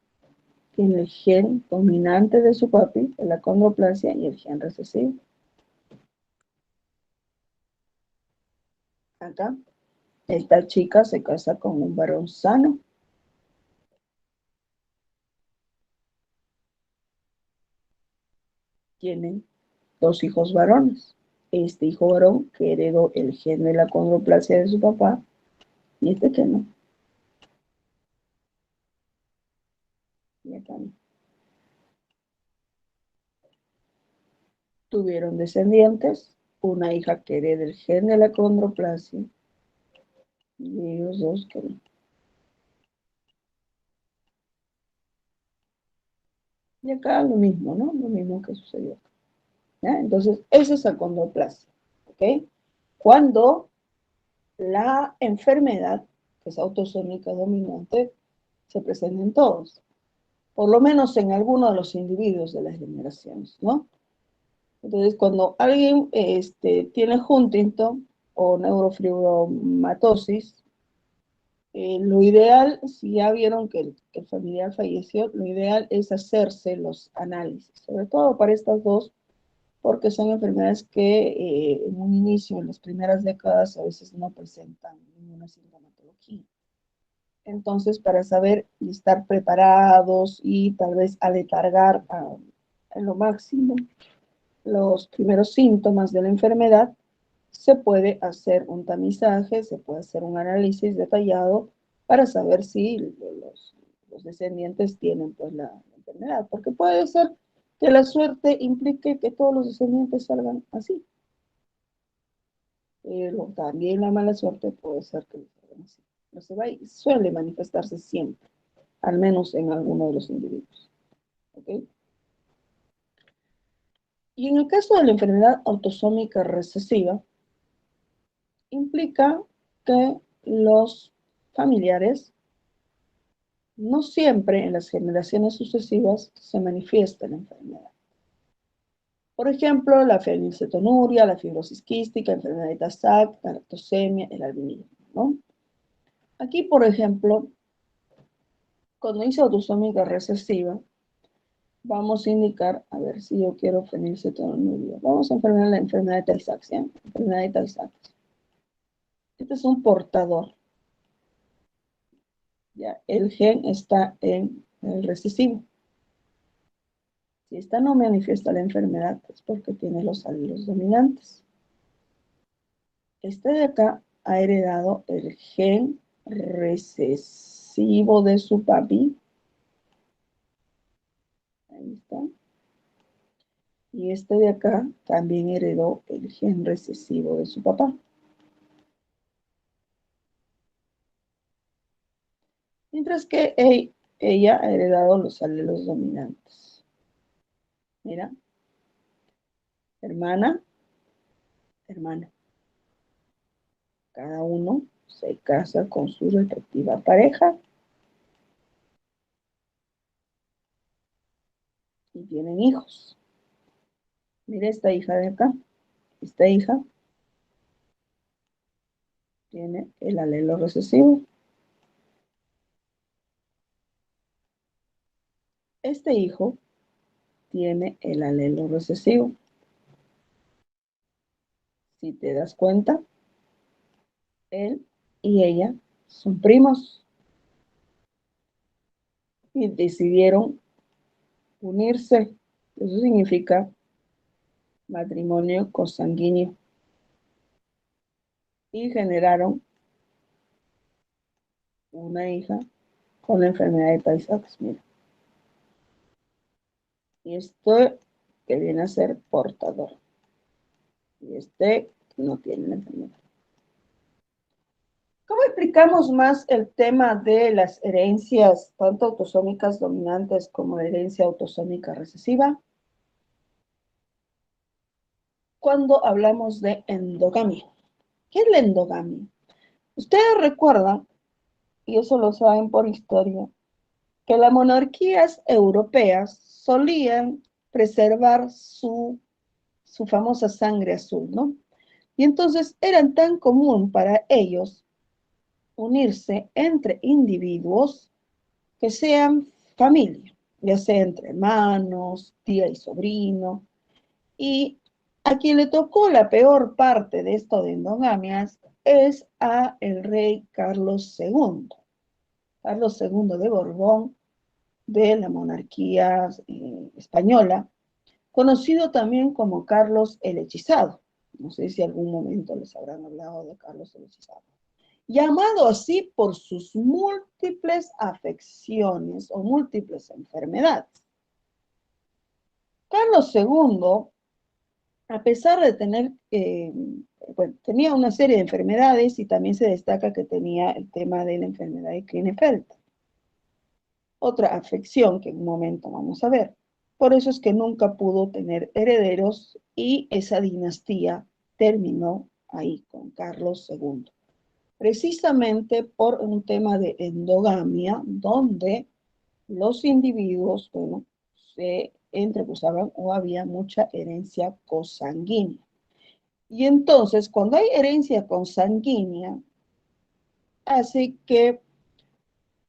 tiene el gen dominante de su papi, la acondroplasia, y el gen recesivo. Acá, esta chica se casa con un varón sano. Tienen 2 hijos varones. Este hijo varón que heredó el gen de la acondroplasia de su papá y este que no. Y acá no. Tuvieron descendientes, una hija que hereda el gen de la acondroplasia y ellos 2 que no. Y acá lo mismo, ¿no? Lo mismo que sucedió acá. ¿Ya? Entonces, eso es acondroplasia. ¿Ok? Cuando la enfermedad, que es autosómica dominante, se presenta en todos, por lo menos en alguno de los individuos de las generaciones, ¿no? Entonces, cuando alguien tiene Huntington o neurofibromatosis, lo ideal, si ya vieron que el familiar falleció, lo ideal es hacerse los análisis, sobre todo para estas dos, porque son enfermedades que en un inicio, en las primeras décadas, a veces no presentan ninguna sintomatología. Entonces, para saber y estar preparados y tal vez aletargar a lo máximo los primeros síntomas de la enfermedad, se puede hacer un tamizaje, se puede hacer un análisis detallado para saber si los descendientes tienen pues la enfermedad, porque puede ser que la suerte implique que todos los descendientes salgan así, pero también la mala suerte puede ser que salgan así. No se va y suele manifestarse siempre, al menos en alguno de los individuos. ¿Okay? Y en el caso de la enfermedad autosómica recesiva, implica que los familiares no siempre en las generaciones sucesivas se manifiesta la enfermedad. Por ejemplo, la fenilcetonuria, la fibrosis quística, enfermedad de Tay-Sachs, la lactosemia, el albinismo, ¿no? Aquí, por ejemplo, cuando dice autosómica recesiva, vamos a indicar, a ver si yo quiero fenilcetonuria. Vamos a enfermar la enfermedad de Tay-Sachs, ¿sí? Enfermedad de Tay-Sachs. Este es un portador. Ya, el gen está en el recesivo. Si esta no manifiesta la enfermedad, es porque tiene los alelos dominantes. Este de acá ha heredado el gen recesivo de su papi. Ahí está. Y este de acá también heredó el gen recesivo de su papá. Mientras que ella ha heredado los alelos dominantes. Mira, hermana, hermana. Cada uno se casa con su respectiva pareja y tienen hijos. Mira esta hija de acá. Esta hija tiene el alelo recesivo. Este hijo tiene el alelo recesivo. Si te das cuenta, él y ella son primos y decidieron unirse. Eso significa matrimonio consanguíneo. Y generaron una hija con la enfermedad de Tay-Sachs. Mira. Y esto que viene a ser portador. Y este no tiene la enfermedad. ¿Cómo explicamos más el tema de las herencias, tanto autosómicas dominantes como de herencia autosómica recesiva? Cuando hablamos de endogamia. ¿Qué es la endogamia? Ustedes recuerdan, y eso lo saben por historia, que las monarquías europeas solían preservar su famosa sangre azul, ¿no? Y entonces eran tan común para ellos unirse entre individuos que sean familia, ya sea entre hermanos, tía y sobrino. Y a quien le tocó la peor parte de esto de endogamias es a el rey Carlos II. Carlos II de Borbón, de la monarquía española, conocido también como Carlos el Hechizado. No sé si algún momento les habrán hablado de Carlos el Hechizado. Llamado así por sus múltiples afecciones o múltiples enfermedades. Carlos II, a pesar de tener, bueno, tenía una serie de enfermedades y también se destaca que tenía el tema de la enfermedad de Klinefelter. Otra afección que en un momento vamos a ver. Por eso es que nunca pudo tener herederos y esa dinastía terminó ahí con Carlos II. Precisamente por un tema de endogamia, donde los individuos, bueno, se entrecruzaban o había mucha herencia consanguínea. Y entonces, cuando hay herencia consanguínea, hace que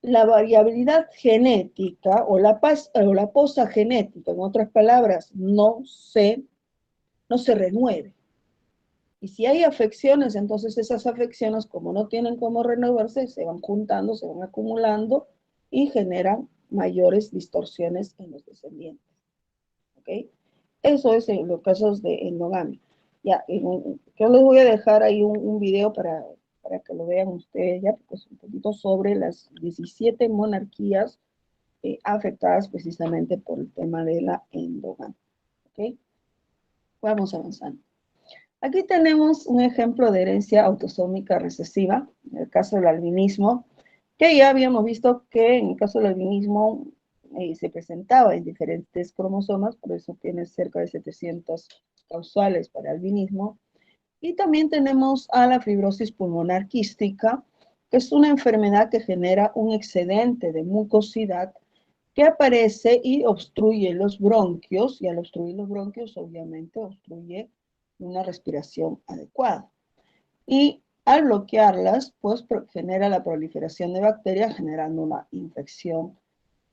la variabilidad genética o la posa genética, en otras palabras, no se renueve. Y si hay afecciones, entonces esas afecciones, como no tienen cómo renovarse, se van juntando, se van acumulando y generan mayores distorsiones en los descendientes. ¿Ok? Eso es en los casos de endogamia. Ya, yo les voy a dejar ahí un video para que lo vean ustedes ya, pues un poquito sobre las 17 monarquías afectadas precisamente por el tema de la endogamia. ¿Ok? Vamos avanzando. Aquí tenemos un ejemplo de herencia autosómica recesiva, en el caso del albinismo, que ya habíamos visto que en el caso del albinismo se presentaba en diferentes cromosomas, por eso tiene cerca de 700 causales para albinismo. Y también tenemos a la fibrosis pulmonar quística, que es una enfermedad que genera un excedente de mucosidad que aparece y obstruye los bronquios, y al obstruir los bronquios, obviamente, obstruye una respiración adecuada. Y al bloquearlas, pues genera la proliferación de bacterias, generando una infección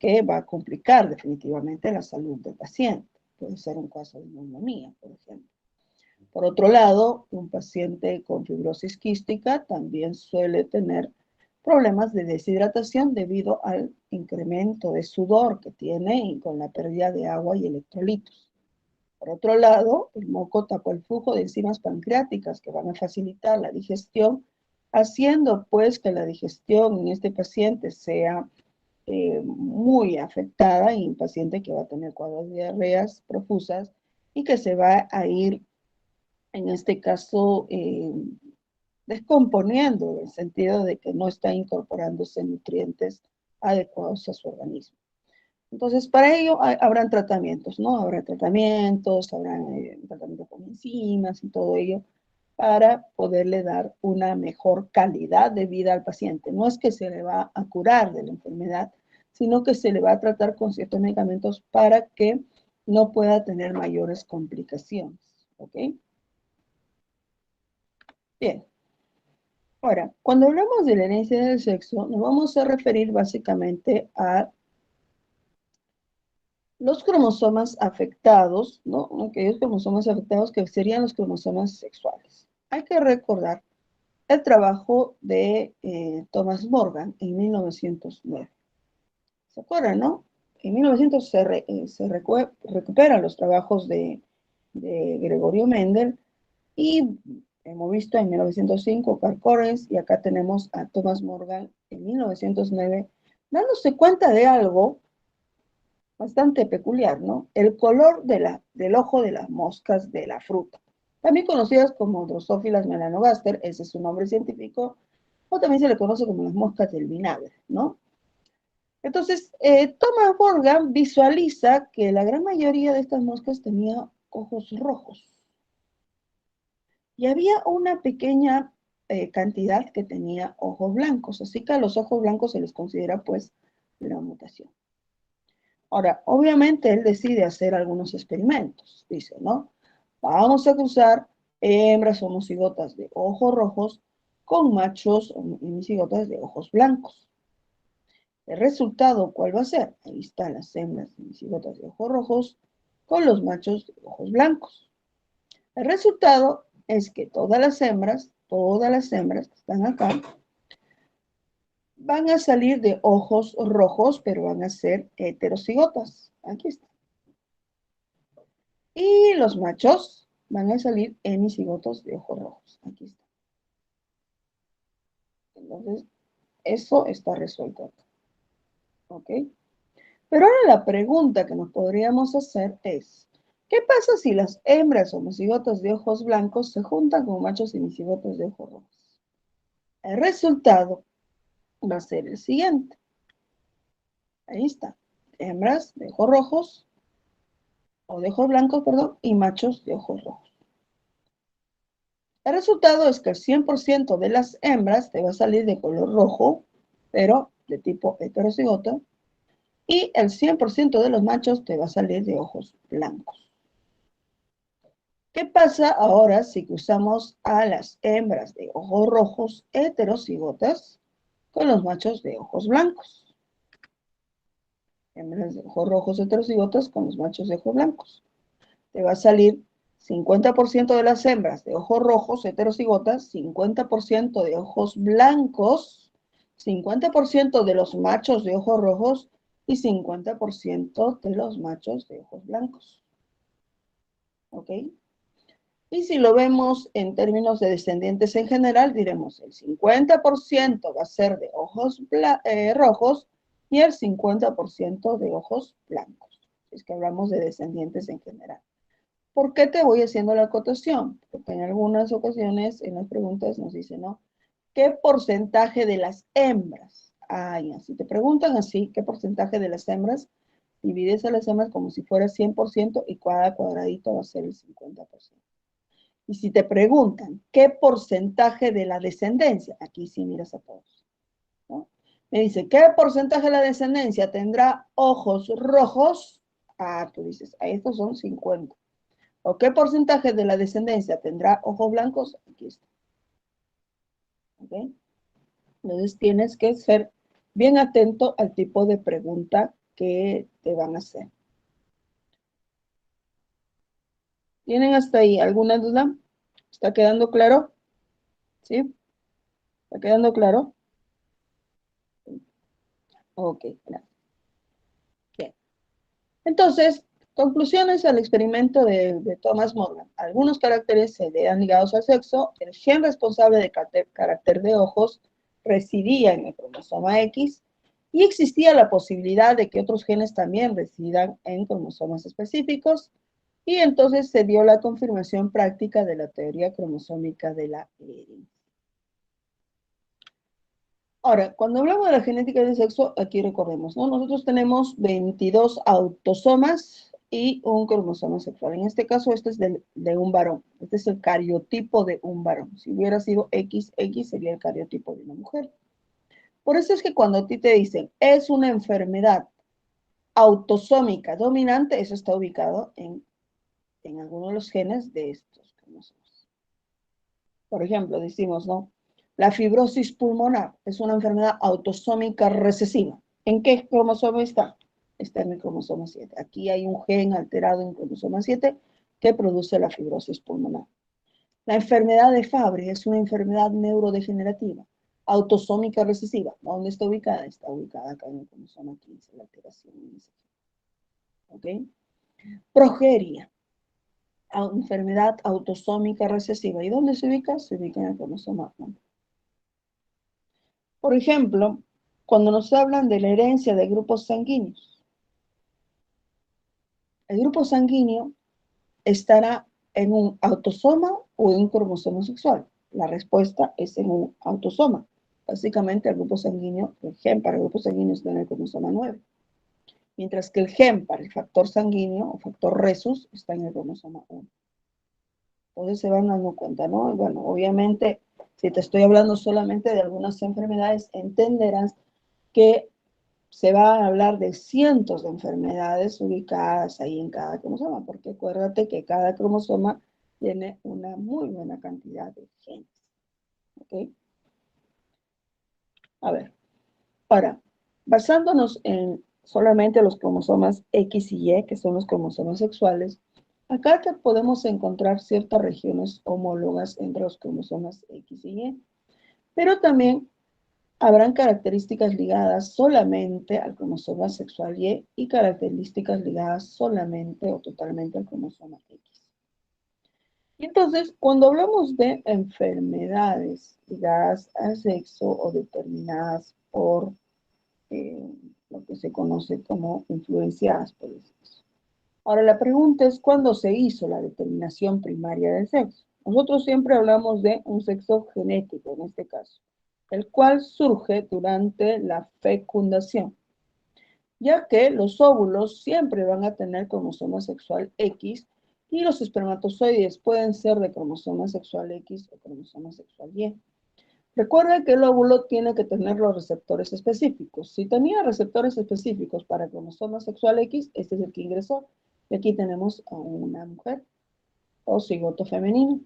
que va a complicar definitivamente la salud del paciente. Puede ser un caso de neumonía, por ejemplo. Por otro lado, un paciente con fibrosis quística también suele tener problemas de deshidratación debido al incremento de sudor que tiene y con la pérdida de agua y electrolitos. Por otro lado, el moco tapa el flujo de enzimas pancreáticas que van a facilitar la digestión, haciendo pues que la digestión en este paciente sea muy afectada y un paciente que va a tener cuadros de diarreas profusas y que se va a ir, en este caso, descomponiendo en el sentido de que no está incorporándose nutrientes adecuados a su organismo. Entonces, para ello habrán tratamientos, ¿no? Habrá tratamientos, habrán tratamientos con enzimas y todo ello para poderle dar una mejor calidad de vida al paciente. No es que se le va a curar de la enfermedad, sino que se le va a tratar con ciertos medicamentos para que no pueda tener mayores complicaciones, ¿ok? Bien. Ahora, cuando hablamos de la herencia del sexo, nos vamos a referir básicamente a los cromosomas afectados, ¿no? Aquellos cromosomas afectados que serían los cromosomas sexuales. Hay que recordar el trabajo de Thomas Morgan en 1909. ¿Se acuerdan, no? En 1900 se recuperan los trabajos de Gregorio Mendel y hemos visto en 1905 Carl Correns y acá tenemos a Thomas Morgan en 1909 dándose cuenta de algo bastante peculiar, ¿no? El color del ojo de las moscas de la fruta, también conocidas como Drosophila melanogaster, ese es su nombre científico, o también se le conoce como las moscas del vinagre, ¿no? Entonces, Thomas Morgan visualiza que la gran mayoría de estas moscas tenía ojos rojos. Y había una pequeña cantidad que tenía ojos blancos, así que a los ojos blancos se les considera pues una mutación. Ahora, obviamente él decide hacer algunos experimentos, dice, ¿no? Vamos a cruzar hembras homocigotas de ojos rojos con machos homocigotas de ojos blancos. El resultado, ¿cuál va a ser? Ahí están las hembras homocigotas de ojos rojos con los machos de ojos blancos. El resultado es que todas las hembras que están acá, van a salir de ojos rojos, pero van a ser heterocigotas. Aquí está. Y los machos van a salir hemicigotos de ojos rojos. Aquí está. Entonces, eso está resuelto acá. ¿Ok? Pero ahora la pregunta que nos podríamos hacer es, ¿qué pasa si las hembras homocigotas de ojos blancos se juntan con machos hemicigotos de ojos rojos? El resultado va a ser el siguiente. Ahí está. Hembras de ojos rojos, o de ojos blancos, perdón, y machos de ojos rojos. El resultado es que el 100% de las hembras te va a salir de color rojo, pero de tipo heterocigota, y el 100% de los machos te va a salir de ojos blancos. ¿Qué pasa ahora si cruzamos a las hembras de ojos rojos heterocigotas con los machos de ojos blancos? Hembras de ojos rojos heterocigotas con los machos de ojos blancos. Te va a salir 50% de las hembras de ojos rojos heterocigotas, 50% de ojos blancos, 50% de los machos de ojos rojos y 50% de los machos de ojos blancos. ¿Ok? Y si lo vemos en términos de descendientes en general, diremos el 50% va a ser de ojos rojos y el 50% de ojos blancos. Es que hablamos de descendientes en general. ¿Por qué te voy haciendo la acotación? Porque en algunas ocasiones en las preguntas nos dicen, ¿no? ¿Qué porcentaje de las hembras? Si te preguntan así, ¿qué porcentaje de las hembras? Divides a las hembras como si fuera 100% y cada cuadradito va a ser el 50%. Y si te preguntan, ¿qué porcentaje de la descendencia? Aquí sí miras a todos, ¿no? Me dice, ¿qué porcentaje de la descendencia tendrá ojos rojos? Tú dices, estos son 50. ¿O qué porcentaje de la descendencia tendrá ojos blancos? Aquí está. ¿Okay? Entonces tienes que ser bien atento al tipo de pregunta que te van a hacer. ¿Tienen hasta ahí alguna duda? ¿Está quedando claro? ¿Sí? ¿Está quedando claro? Ok, claro. Bien. Entonces, conclusiones al experimento de Thomas Morgan. Algunos caracteres se vean ligados al sexo. El gen responsable de carácter de ojos residía en el cromosoma X y existía la posibilidad de que otros genes también residan en cromosomas específicos. Y entonces se dio la confirmación práctica de la teoría cromosómica de la herencia. Ahora, cuando hablamos de la genética del sexo, aquí recordemos, ¿no? Nosotros tenemos 22 autosomas y un cromosoma sexual. En este caso, este es de un varón. Este es el cariotipo de un varón. Si hubiera sido XX, sería el cariotipo de una mujer. Por eso es que cuando a ti te dicen, es una enfermedad autosómica dominante, eso está ubicado en alguno de los genes de estos cromosomas. Por ejemplo, decimos, ¿no? La fibrosis pulmonar es una enfermedad autosómica recesiva. ¿En qué cromosoma está? Está en el cromosoma 7. Aquí hay un gen alterado en el cromosoma 7 que produce la fibrosis pulmonar. La enfermedad de Fabry es una enfermedad neurodegenerativa, autosómica recesiva. ¿Dónde está ubicada? Está ubicada acá en el cromosoma 15, la alteración en ese gen. ¿Ok? Progeria, enfermedad autosómica recesiva. ¿Y dónde se ubica? Se ubica en el cromosoma 1. Por ejemplo, cuando nos hablan de la herencia de grupos sanguíneos, el grupo sanguíneo estará en un autosoma o en un cromosoma sexual. La respuesta es en un autosoma. Básicamente el grupo sanguíneo, el gen para el grupo sanguíneo está en el cromosoma 9, mientras que el gen para el factor sanguíneo o factor rhesus está en el cromosoma 1. Entonces se van dando cuenta, ¿no? Y bueno, obviamente, si te estoy hablando solamente de algunas enfermedades, entenderás que se va a hablar de cientos de enfermedades ubicadas ahí en cada cromosoma, porque acuérdate que cada cromosoma tiene una muy buena cantidad de genes. ¿Ok? A ver, ahora, basándonos en solamente los cromosomas X y Y, que son los cromosomas sexuales, acá que podemos encontrar ciertas regiones homólogas entre los cromosomas X y Y, pero también habrán características ligadas solamente al cromosoma sexual y características ligadas solamente o totalmente al cromosoma X. Y entonces, cuando hablamos de enfermedades ligadas al sexo o determinadas por lo que se conoce como influenciadas por el sexo. Ahora, la pregunta es, ¿cuándo se hizo la determinación primaria del sexo? Nosotros siempre hablamos de un sexo genético, en este caso, el cual surge durante la fecundación, ya que los óvulos siempre van a tener cromosoma sexual X y los espermatozoides pueden ser de cromosoma sexual X o cromosoma sexual Y. Recuerda que el óvulo tiene que tener los receptores específicos. Si tenía receptores específicos para cromosoma sexual X, este es el que ingresó. Y aquí tenemos a una mujer o cigoto femenino.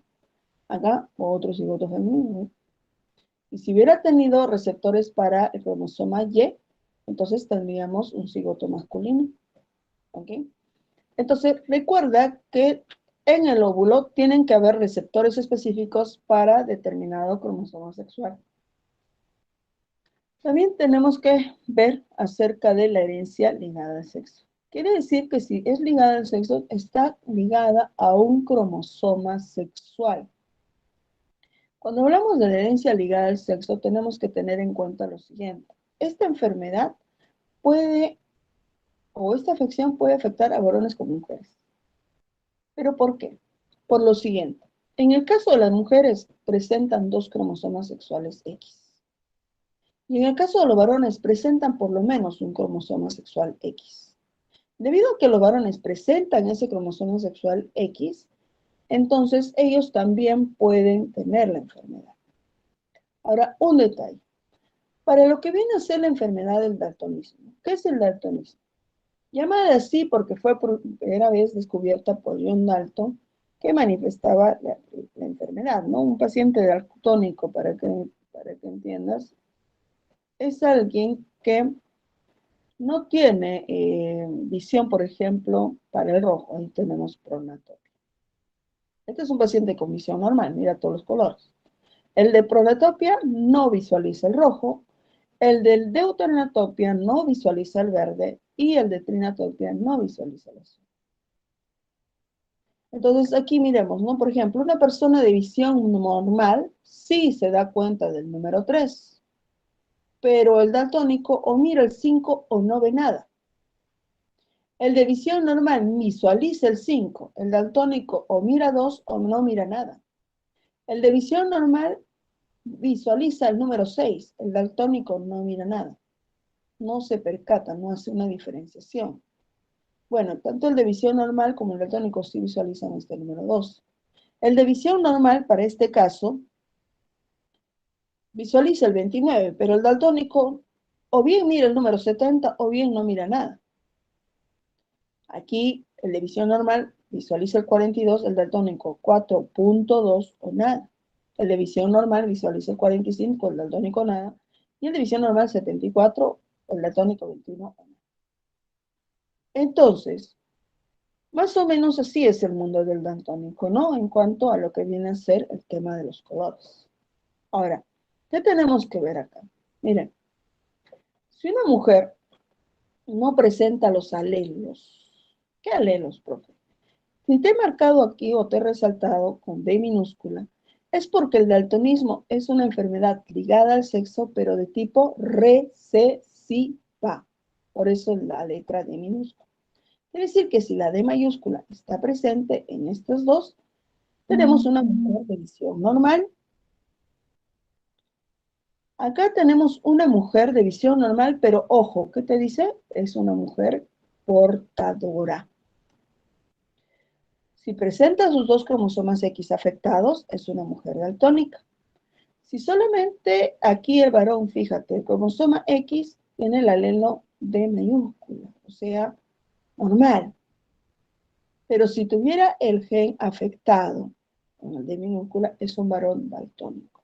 Acá otro cigoto femenino. Y si hubiera tenido receptores para el cromosoma Y, entonces tendríamos un cigoto masculino. ¿Ok? Entonces, recuerda que en el óvulo tienen que haber receptores específicos para determinado cromosoma sexual. También tenemos que ver acerca de la herencia ligada al sexo. Quiere decir que si es ligada al sexo, está ligada a un cromosoma sexual. Cuando hablamos de la herencia ligada al sexo, tenemos que tener en cuenta lo siguiente. Esta enfermedad puede, o esta afección puede afectar a varones como mujeres. ¿Pero por qué? Por lo siguiente. En el caso de las mujeres, presentan dos cromosomas sexuales X. Y en el caso de los varones, presentan por lo menos un cromosoma sexual X. Debido a que los varones presentan ese cromosoma sexual X, entonces ellos también pueden tener la enfermedad. Ahora, un detalle. Para lo que viene a ser la enfermedad del daltonismo, ¿qué es el daltonismo? Llamada así porque fue por primera vez descubierta por John Dalton, que manifestaba la enfermedad, ¿no? Un paciente daltónico, para que entiendas, es alguien que no tiene visión, por ejemplo, para el rojo. Ahí tenemos pronatopia. Este es un paciente con visión normal, mira todos los colores. El de pronatopia no visualiza el rojo, el del deuteranatopia no visualiza el verde y el de trinatopia no visualiza el azul. Entonces aquí miremos, ¿no? Por ejemplo, una persona de visión normal sí se da cuenta del número 3, pero el daltónico o mira el 5 o no ve nada. El de visión normal visualiza el 5, el daltónico o mira 2 o no mira nada. El de visión normal visualiza el número 6, el daltónico no mira nada. No se percata, no hace una diferenciación. Bueno, tanto el de visión normal como el daltónico sí visualizan este número 2. El de visión normal, para este caso, visualiza el 29, pero el daltónico o bien mira el número 70 o bien no mira nada. Aquí el de visión normal visualiza el 42, el daltónico 4.2 o nada. El de visión normal visualiza el 45, el daltónico nada. Y el de visión normal 74, el daltónico 21 o nada. Entonces, más o menos así es el mundo del daltónico, ¿no? En cuanto a lo que viene a ser el tema de los colores. Ahora, ¿qué tenemos que ver acá? Miren, si una mujer no presenta los alelos, ¿qué alelos, profe? Si te he marcado aquí o te he resaltado con D minúscula, es porque el daltonismo es una enfermedad ligada al sexo, pero de tipo recesiva. Por eso la letra D minúscula. Quiere decir que si la D mayúscula está presente en estos dos, tenemos una mujer de visión normal. Acá tenemos una mujer de visión normal, pero ojo, ¿qué te dice? Es una mujer portadora. Si presenta sus dos cromosomas X afectados, es una mujer daltónica. Si solamente aquí el varón, fíjate, el cromosoma X tiene el alelo D mayúscula, o sea, normal. Pero si tuviera el gen afectado con el D minúscula, es un varón daltónico.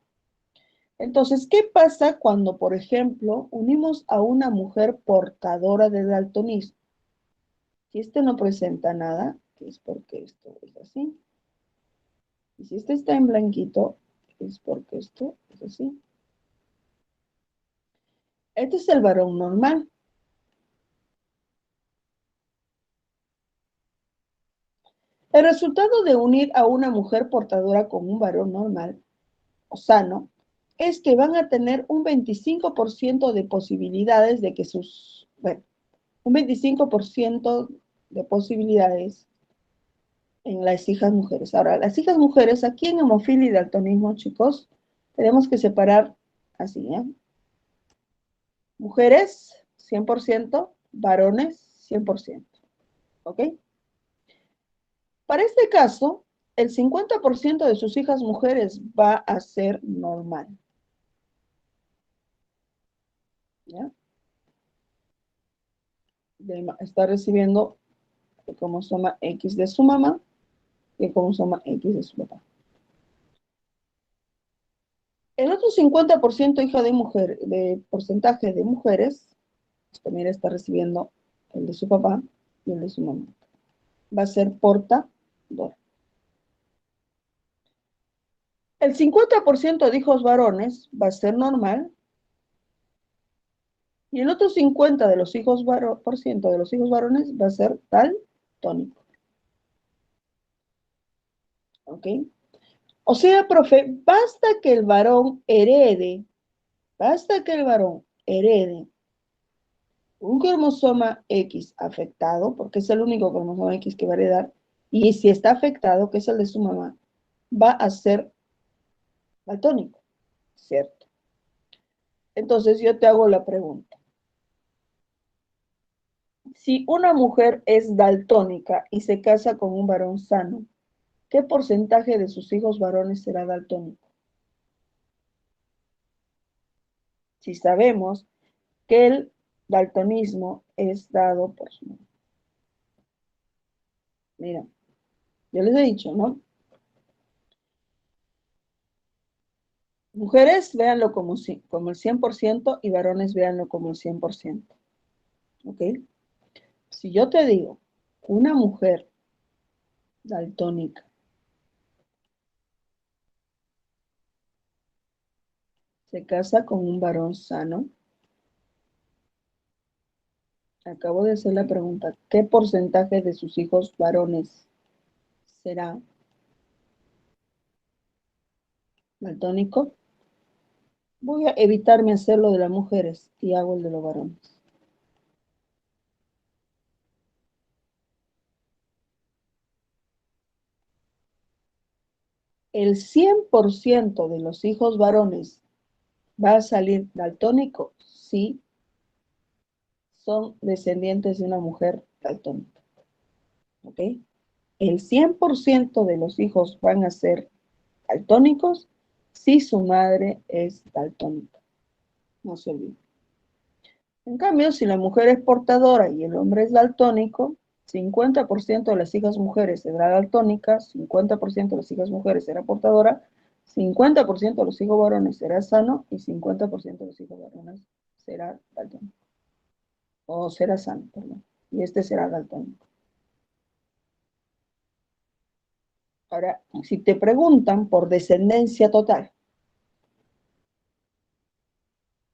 Entonces, ¿qué pasa cuando, por ejemplo, unimos a una mujer portadora de daltonismo? Si este no presenta nada, es porque esto es así. Y si este está en blanquito, es porque esto es así. Este es el varón normal. El resultado de unir a una mujer portadora con un varón normal o sano es que van a tener un 25% de posibilidades de que un 25% de posibilidades en las hijas mujeres. Ahora, las hijas mujeres, aquí en hemofilia y daltonismo, chicos, tenemos que separar así, ¿eh? Mujeres, 100%, varones, 100%, ¿ok? Para este caso, el 50% de sus hijas mujeres va a ser normal. ¿Ya? Está recibiendo el cromosoma X de su mamá y el cromosoma X de su papá. El otro 50% hija de mujer, de porcentaje de mujeres, también está recibiendo el de su papá y el de su mamá. Va a ser portadora. El 50% de hijos varones va a ser normal y el otro 50% de los hijos varones va a ser daltónico. ¿Ok? O sea, profe, basta que el varón herede un cromosoma X afectado, porque es el único cromosoma X que va a heredar, y si está afectado, que es el de su mamá, va a ser daltónico, ¿cierto? Entonces yo te hago la pregunta. Si una mujer es daltónica y se casa con un varón sano, ¿qué porcentaje de sus hijos varones será daltónico? Si sabemos que el daltonismo es dado por su mamá. Mira, yo les he dicho, ¿no? Mujeres, véanlo como el 100% y varones, véanlo como el 100%. ¿Ok? Si yo te digo, una mujer daltónica se casa con un varón sano, acabo de hacer la pregunta, ¿qué porcentaje de sus hijos varones será daltónico? Voy a evitarme hacer lo de las mujeres y hago el de los varones. El 100% de los hijos varones va a salir daltónico si son descendientes de una mujer daltónica. ¿Ok? El 100% de los hijos van a ser daltónicos si su madre es daltónica. No se olviden. En cambio, si la mujer es portadora y el hombre es daltónico, 50% de las hijas mujeres será daltónica, 50% de las hijas mujeres será portadora, 50% de los hijos varones será sano y 50% de los hijos varones será daltónico. O será sano, perdón. Y este será daltónico. Ahora, si te preguntan por descendencia total,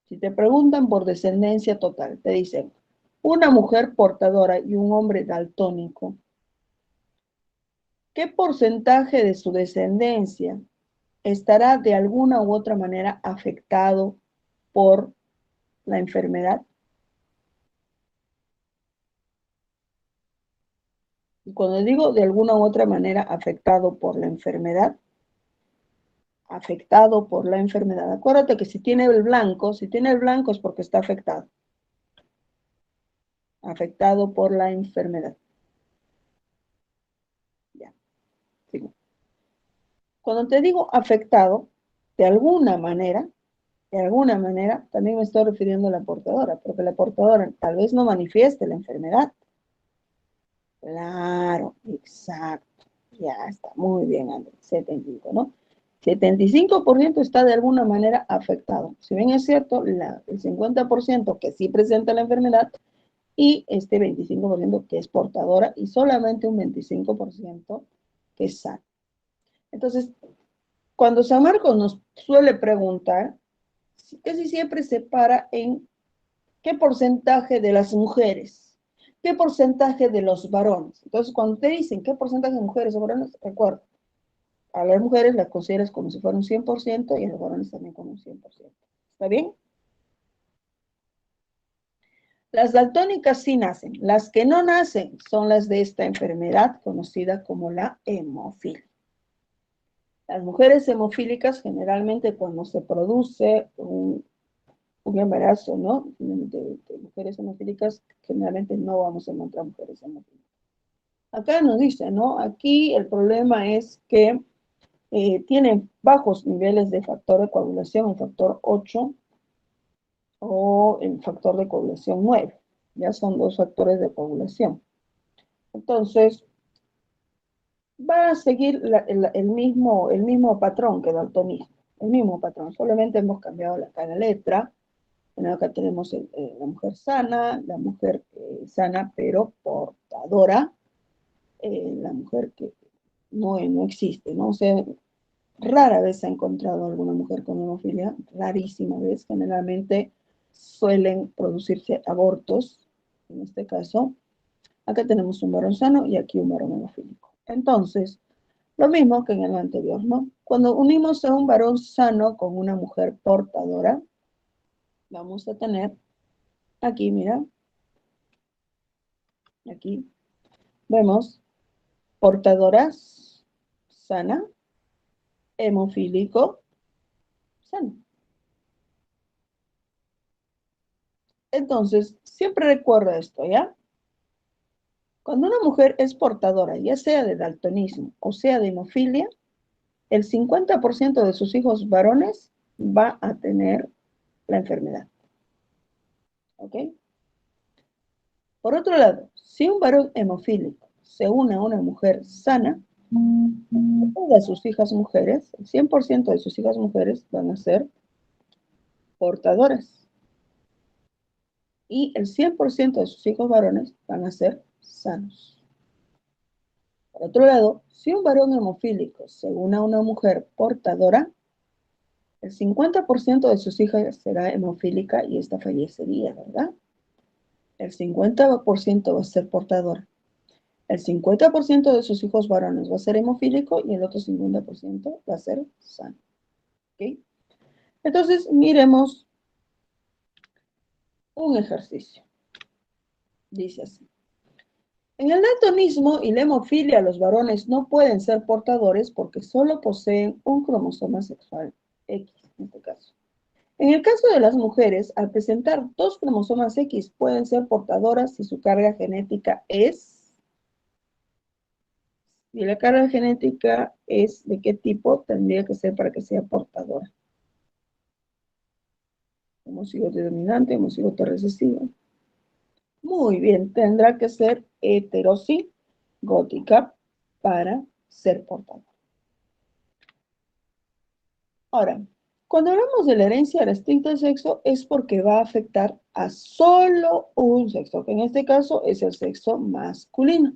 si te preguntan por descendencia total, te dicen, una mujer portadora y un hombre daltónico, ¿qué porcentaje de su descendencia estará de alguna u otra manera afectado por la enfermedad? Y cuando digo de alguna u otra manera afectado por la enfermedad, acuérdate que si tiene el blanco es porque está afectado por la enfermedad. Ya, sigo. Cuando te digo afectado, de alguna manera, también me estoy refiriendo a la portadora, porque la portadora tal vez no manifieste la enfermedad. Claro, exacto. Ya está, muy bien, Andrés. 75, ¿no? 75% está de alguna manera afectado. Si bien es cierto, el 50% que sí presenta la enfermedad y este 25% que es portadora y solamente un 25% que es sano. Entonces, cuando San Marcos nos suele preguntar, casi siempre se para en qué porcentaje de las mujeres, qué porcentaje de los varones. Entonces, cuando te dicen qué porcentaje de mujeres o varones, recuerda, a las mujeres las consideras como si fuera un 100% y a los varones también como un 100%. ¿Está bien? Las daltónicas sí nacen. Las que no nacen son las de esta enfermedad conocida como la hemofilia. Las mujeres hemofílicas generalmente cuando se produce un embarazo, ¿no? De mujeres hemofílicas, generalmente no vamos a encontrar mujeres hemofílicas. Acá nos dice, ¿no? Aquí el problema es que tienen bajos niveles de factor de coagulación, el factor 8 o el factor de coagulación 9. Ya son dos factores de coagulación. Entonces, va a seguir el mismo patrón que daltonismo, el mismo patrón, solamente hemos cambiado cada letra. Bueno, acá tenemos la mujer sana, la mujer sana pero portadora, la mujer que no existe, ¿no? O sea, rara vez se ha encontrado alguna mujer con hemofilia, rarísima vez, generalmente suelen producirse abortos, en este caso. Acá tenemos un varón sano y aquí un varón hemofílico. Entonces, lo mismo que en el anterior, ¿no? Cuando unimos a un varón sano con una mujer portadora, vamos a tener aquí, mira, aquí vemos portadoras sana, hemofílico sano. Entonces, siempre recuerda esto, ¿ya? Cuando una mujer es portadora, ya sea de daltonismo o sea de hemofilia, el 50% de sus hijos varones va a tener la enfermedad. ¿Ok? Por otro lado, si un varón hemofílico se une a una mujer sana, todas sus hijas mujeres, el 100% de sus hijas mujeres van a ser portadoras. y el 100% de sus hijos varones van a ser sanos. Por otro lado, si un varón hemofílico se une a una mujer portadora, el 50% de sus hijas será hemofílica y esta fallecería, ¿verdad? El 50% va a ser portadora. El 50% de sus hijos varones va a ser hemofílico y el otro 50% va a ser sano. ¿Ok? Entonces, miremos un ejercicio. Dice así. En el daltonismo y la hemofilia, los varones no pueden ser portadores porque solo poseen un cromosoma sexual X, en este caso. En el caso de las mujeres, al presentar dos cromosomas X, pueden ser portadoras si su carga genética es... Si la carga genética es de qué tipo, tendría que ser para que sea portadora. Homocigote dominante, homocigote recesivo. Muy bien, tendrá que ser heterocigótica para ser portadora. Ahora, cuando hablamos de la herencia restricta al sexo es porque va a afectar a solo un sexo, que en este caso es el sexo masculino.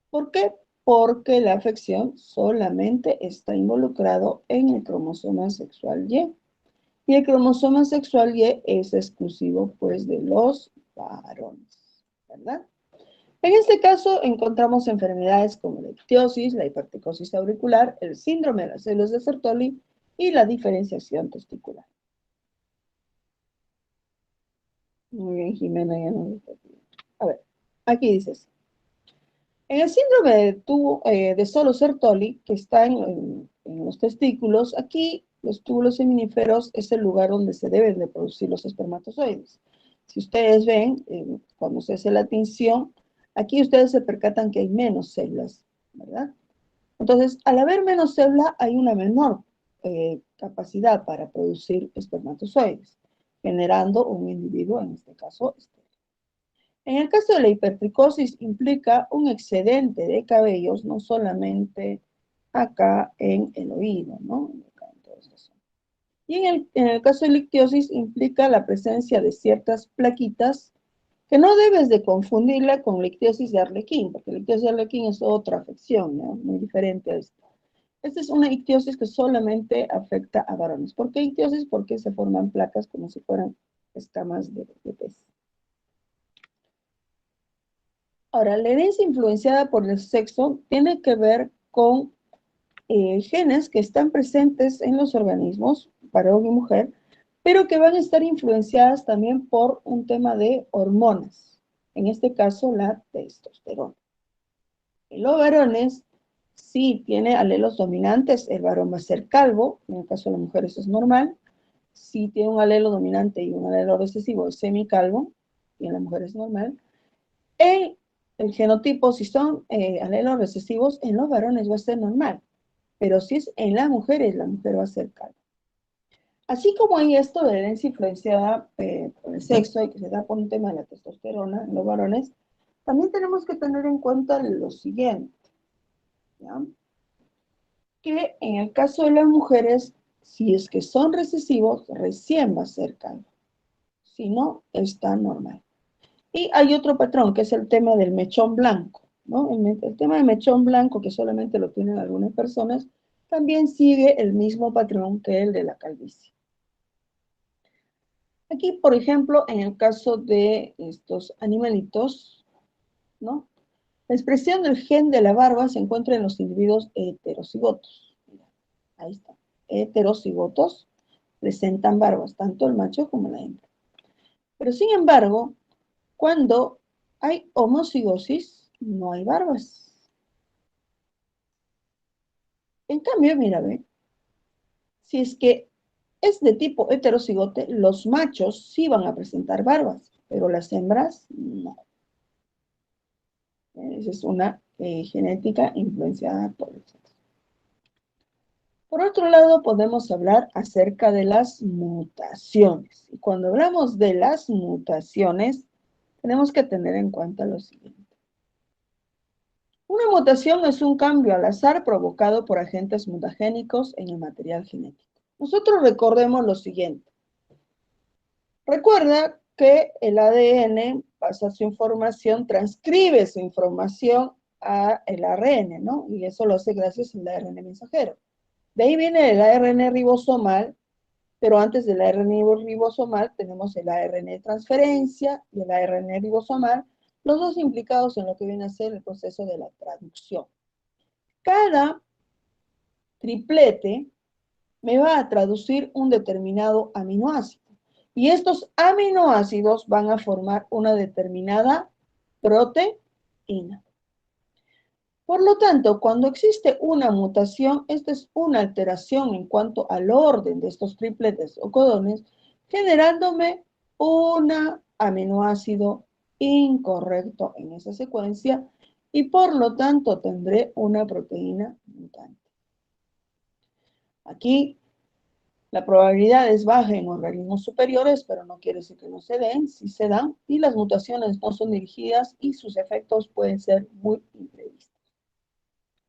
¿Por qué? Porque la afección solamente está involucrado en el cromosoma sexual Y. Y el cromosoma sexual Y es exclusivo, pues, de los varones, ¿verdad? En este caso encontramos enfermedades como la ictiosis, la hipertricosis auricular, el síndrome de las células de Sertoli y la diferenciación testicular. Muy bien, Jimena, ya no. A ver, aquí dices. En el síndrome de solo Sertoli, que está en los testículos, aquí los túbulos seminíferos es el lugar donde se deben de producir los espermatozoides. Si ustedes ven, cuando se hace la tinción, aquí ustedes se percatan que hay menos células, ¿verdad? Entonces, al haber menos célula, hay una menor capacidad para producir espermatozoides, generando un individuo, en este caso, estéril. En el caso de la hipertricosis, implica un excedente de cabellos, no solamente acá en el oído, ¿no? Acá en toda esta zona. Y en el caso de la ictiosis, implica la presencia de ciertas plaquitas que no debes de confundirla con la ictiosis de Arlequín, porque la ictiosis de Arlequín es otra afección, ¿no? Muy diferente a esta. Esta es una ictiosis que solamente afecta a varones. ¿Por qué ictiosis? Porque se forman placas como si fueran escamas de pez. Ahora, la herencia influenciada por el sexo tiene que ver con genes que están presentes en los organismos, varón y mujer, pero que van a estar influenciadas también por un tema de hormonas, en este caso la testosterona. En los varones, si tiene alelos dominantes, el varón va a ser calvo, en el caso de las mujeres es normal. Si tiene un alelo dominante y un alelo recesivo, es semicalvo, y en la mujer es normal. El genotipo, si son alelos recesivos, en los varones va a ser normal, pero si es en las mujeres, la mujer va a ser calva. Así como hay esto de herencia influenciada por el sexo y que se da por un tema de la testosterona en los varones, también tenemos que tener en cuenta lo siguiente, ¿ya? Que en el caso de las mujeres, si es que son recesivos, recién va a ser calvo. Si no, está normal. Y hay otro patrón, que es el tema del mechón blanco, ¿no? El tema del mechón blanco, que solamente lo tienen algunas personas, también sigue el mismo patrón que el de la calvicie. Aquí, por ejemplo, en el caso de estos animalitos, ¿no? La expresión del gen de la barba se encuentra en los individuos heterocigotos. Mira, ahí está. Heterocigotos presentan barbas, tanto el macho como la hembra. Pero sin embargo, cuando hay homocigosis, no hay barbas. En cambio, mira, ve, si es que es de tipo heterocigote, los machos sí van a presentar barbas, pero las hembras no. Esa es una genética influenciada por el sexo. Por otro lado, podemos hablar acerca de las mutaciones. Y cuando hablamos de las mutaciones, tenemos que tener en cuenta lo siguiente. Una mutación es un cambio al azar provocado por agentes mutagénicos en el material genético. Nosotros recordemos lo siguiente. Recuerda que el ADN pasa su información, transcribe su información a el ARN, ¿no? Y eso lo hace gracias al ARN mensajero. De ahí viene el ARN ribosomal, pero antes del ARN ribosomal tenemos el ARN de transferencia y el ARN ribosomal, los dos implicados en lo que viene a ser el proceso de la traducción. Cada triplete me va a traducir un determinado aminoácido. Y estos aminoácidos van a formar una determinada proteína. Por lo tanto, cuando existe una mutación, esta es una alteración en cuanto al orden de estos tripletes o codones, generándome un aminoácido incorrecto en esa secuencia y por lo tanto tendré una proteína mutante. Aquí la probabilidad es baja en organismos superiores, pero no quiere decir que no se den, sí se dan, y las mutaciones no son dirigidas y sus efectos pueden ser muy imprevistos.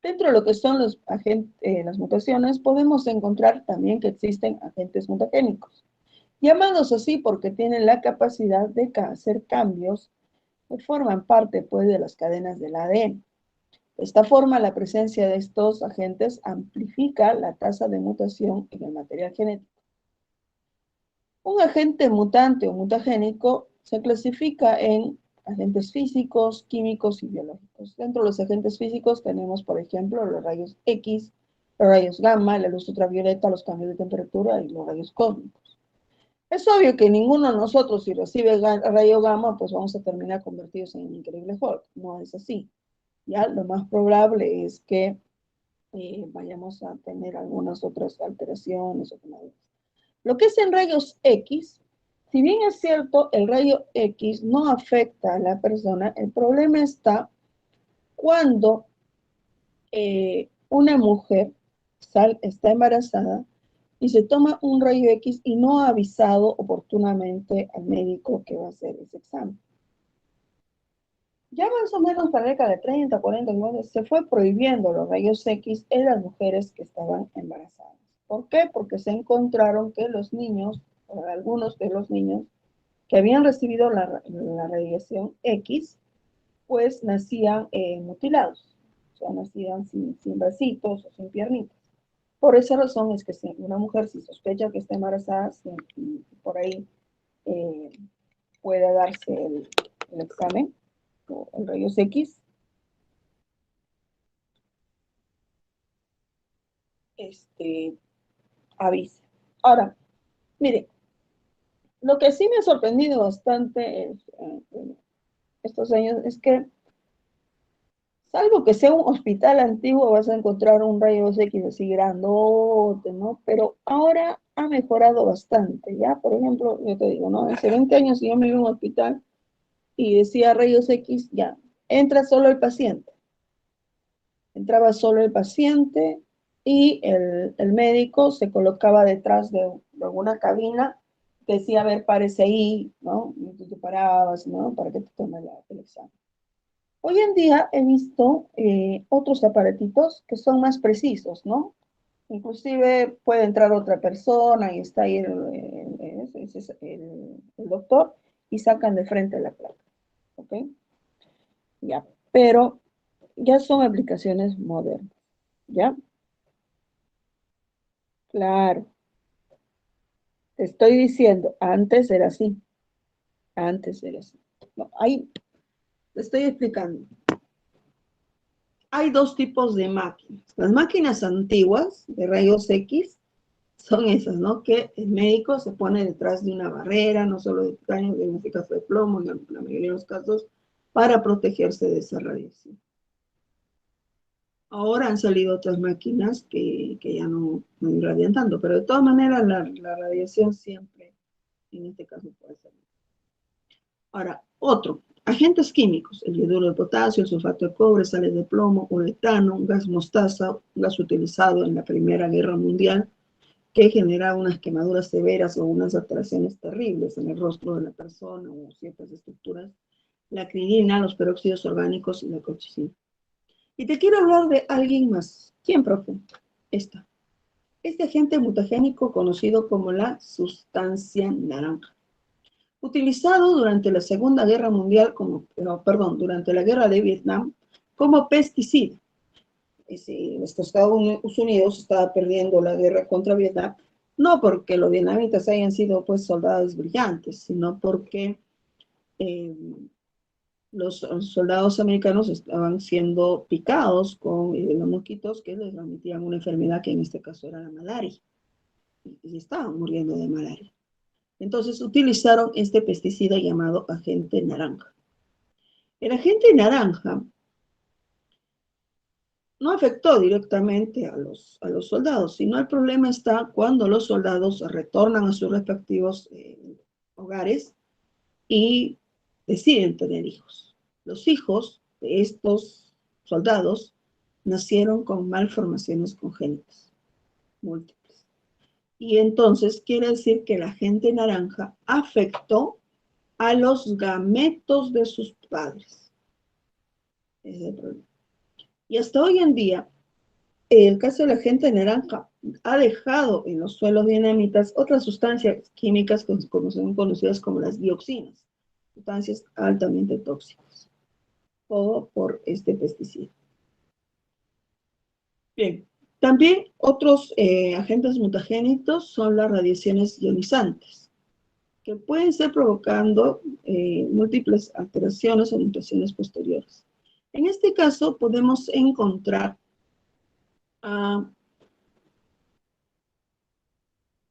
Dentro de lo que son las mutaciones, podemos encontrar también que existen agentes mutagénicos, llamados así porque tienen la capacidad de hacer cambios que forman parte pues, de las cadenas del ADN. De esta forma, la presencia de estos agentes amplifica la tasa de mutación en el material genético. Un agente mutante o mutagénico se clasifica en agentes físicos, químicos y biológicos. Dentro de los agentes físicos tenemos, por ejemplo, los rayos X, los rayos gamma, la luz ultravioleta, los cambios de temperatura y los rayos cósmicos. Es obvio que ninguno de nosotros, si recibe rayo gamma, pues vamos a terminar convertidos en un increíble Hulk. No es así. Ya lo más probable es que vayamos a tener algunas otras alteraciones o demás. Lo que es en rayos X, si bien es cierto, el rayo X no afecta a la persona, el problema está cuando una mujer está embarazada y se toma un rayo X y no ha avisado oportunamente al médico que va a hacer ese examen. Ya más o menos para la década de 30, 40, 50, se fue prohibiendo los rayos X en las mujeres que estaban embarazadas. ¿Por qué? Porque se encontraron que los niños, o algunos de los niños que habían recibido la radiación X, pues nacían mutilados, o sea, nacían sin bracitos o sin piernitas. Por esa razón es que si una mujer si sospecha que está embarazada, por ahí puede darse el examen, o el rayos X, avisa. Ahora, mire, lo que sí me ha sorprendido bastante estos años es que, salvo que sea un hospital antiguo, vas a encontrar un rayos X así grandote, ¿no? Pero ahora ha mejorado bastante, ¿ya? Por ejemplo, yo te digo, ¿no? Hace 20 años yo me iba a un hospital y decía rayos X, ya, entra solo el paciente. Entraba solo el paciente y el médico se colocaba detrás de alguna cabina que decía, a ver, párese ahí, ¿no? Y tú te parabas, ¿no? Para que te tome el examen. Hoy en día he visto otros aparatitos que son más precisos, ¿no? Inclusive puede entrar otra persona y está ahí el doctor y sacan de frente la placa, ¿ok? Ya, pero ya son aplicaciones modernas, ¿ya? Claro, te estoy diciendo, antes era así, antes era así. No, ahí te estoy explicando. Hay dos tipos de máquinas. Las máquinas antiguas de rayos X son esas, ¿no? Que el médico se pone detrás de una barrera, no solo de titanio, en este caso de plomo, en la mayoría de los casos, para protegerse de esa radiación. Ahora han salido otras máquinas que ya no irradian tanto, pero de todas maneras la radiación siempre, en este caso, puede ser. Ahora, otro, agentes químicos, el yoduro de potasio, el sulfato de cobre, sales de plomo, uretano, gas mostaza, un gas utilizado en la Primera Guerra Mundial, que genera unas quemaduras severas o unas alteraciones terribles en el rostro de la persona o ciertas estructuras, la acridina, los peróxidos orgánicos y la colchicina. Y te quiero hablar de alguien más. ¿Quién, profe? Esta. Este agente mutagénico conocido como la sustancia naranja. utilizado durante la Segunda Guerra Mundial, durante la Guerra de Vietnam, como pesticida. Si los Estados Unidos estaba perdiendo la guerra contra Vietnam, no porque los vietnamitas hayan sido pues soldados brillantes, sino porque eh, los soldados americanos estaban siendo picados con los mosquitos que les transmitían una enfermedad que en este caso era la malaria, y estaban muriendo de malaria. Entonces utilizaron este pesticida llamado agente naranja. El agente naranja no afectó directamente a los soldados, sino el problema está cuando los soldados retornan a sus respectivos hogares y deciden tener hijos. Los hijos de estos soldados nacieron con malformaciones congénitas múltiples. Y entonces quiere decir que el agente naranja afectó a los gametos de sus padres. Ese es el problema. Y hasta hoy en día, el caso de la agente naranja ha dejado en los suelos vietnamitas otras sustancias químicas que son conocidas como las dioxinas, sustancias altamente tóxicas, todo por este pesticida. Bien, también otros agentes mutagénicos son las radiaciones ionizantes, que pueden ser provocando múltiples alteraciones o mutaciones posteriores. En este caso podemos encontrar a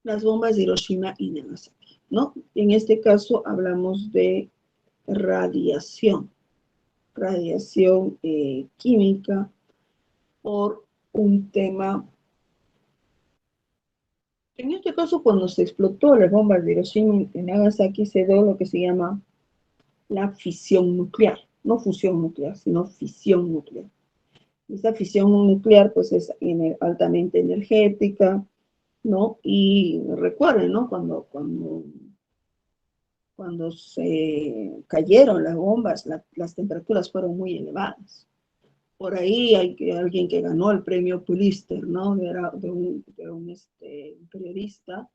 las bombas de Hiroshima y Nagasaki, ¿no? En este caso hablamos de radiación química por un tema. En este caso, cuando se explotó las bombas de Hiroshima y Nagasaki, se dio lo que se llama la fisión nuclear, no fusión nuclear, sino fisión nuclear. Esta fisión nuclear, pues, es altamente energética, ¿no? Y recuerden, ¿no? Cuando se cayeron las bombas, las temperaturas fueron muy elevadas. Por ahí hay alguien que ganó el premio Pulitzer, ¿no? Era de un periodista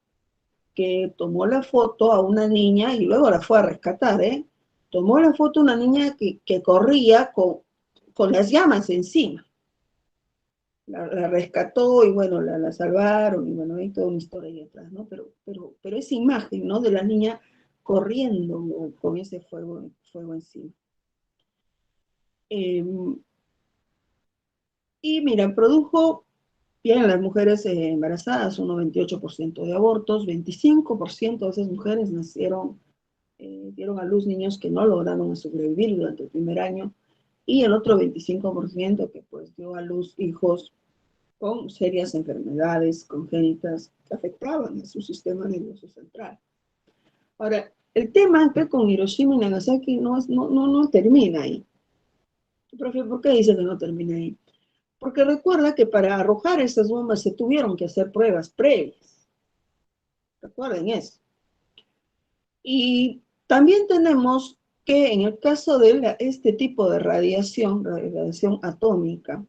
que tomó la foto a una niña y luego la fue a rescatar, ¿eh? Tomó la foto a una niña que corría con las llamas encima. La rescató y bueno, la salvaron y bueno, hay toda una historia ahí atrás, ¿no? Pero esa imagen, ¿no? De la niña corriendo con ese fuego encima. Y mira, produjo bien las mujeres embarazadas, un 98% de abortos, 25% de esas mujeres dieron a luz niños que no lograron sobrevivir durante el primer año, y el otro 25% que pues dio a luz hijos con serias enfermedades congénitas que afectaban a su sistema nervioso central. Ahora, el tema que con Hiroshima y Nagasaki no termina ahí. Profe, ¿por qué dice que no termina ahí? Porque recuerda que para arrojar esas bombas se tuvieron que hacer pruebas previas. Recuerden eso. Y también tenemos que en el caso de este tipo de radiación atómica,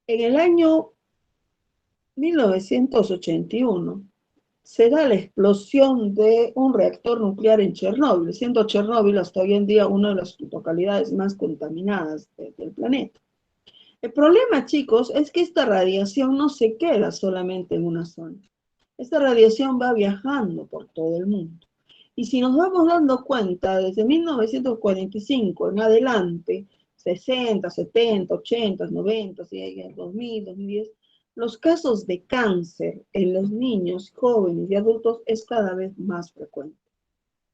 en el año 1981 se da la explosión de un reactor nuclear en Chernóbil, siendo Chernóbil hasta hoy en día una de las localidades más contaminadas del planeta. El problema, chicos, es que esta radiación no se queda solamente en una zona. Esta radiación va viajando por todo el mundo. Y si nos vamos dando cuenta, desde 1945 en adelante, 60, 70, 80, 90, 2000, 2010, los casos de cáncer en los niños, jóvenes y adultos es cada vez más frecuente,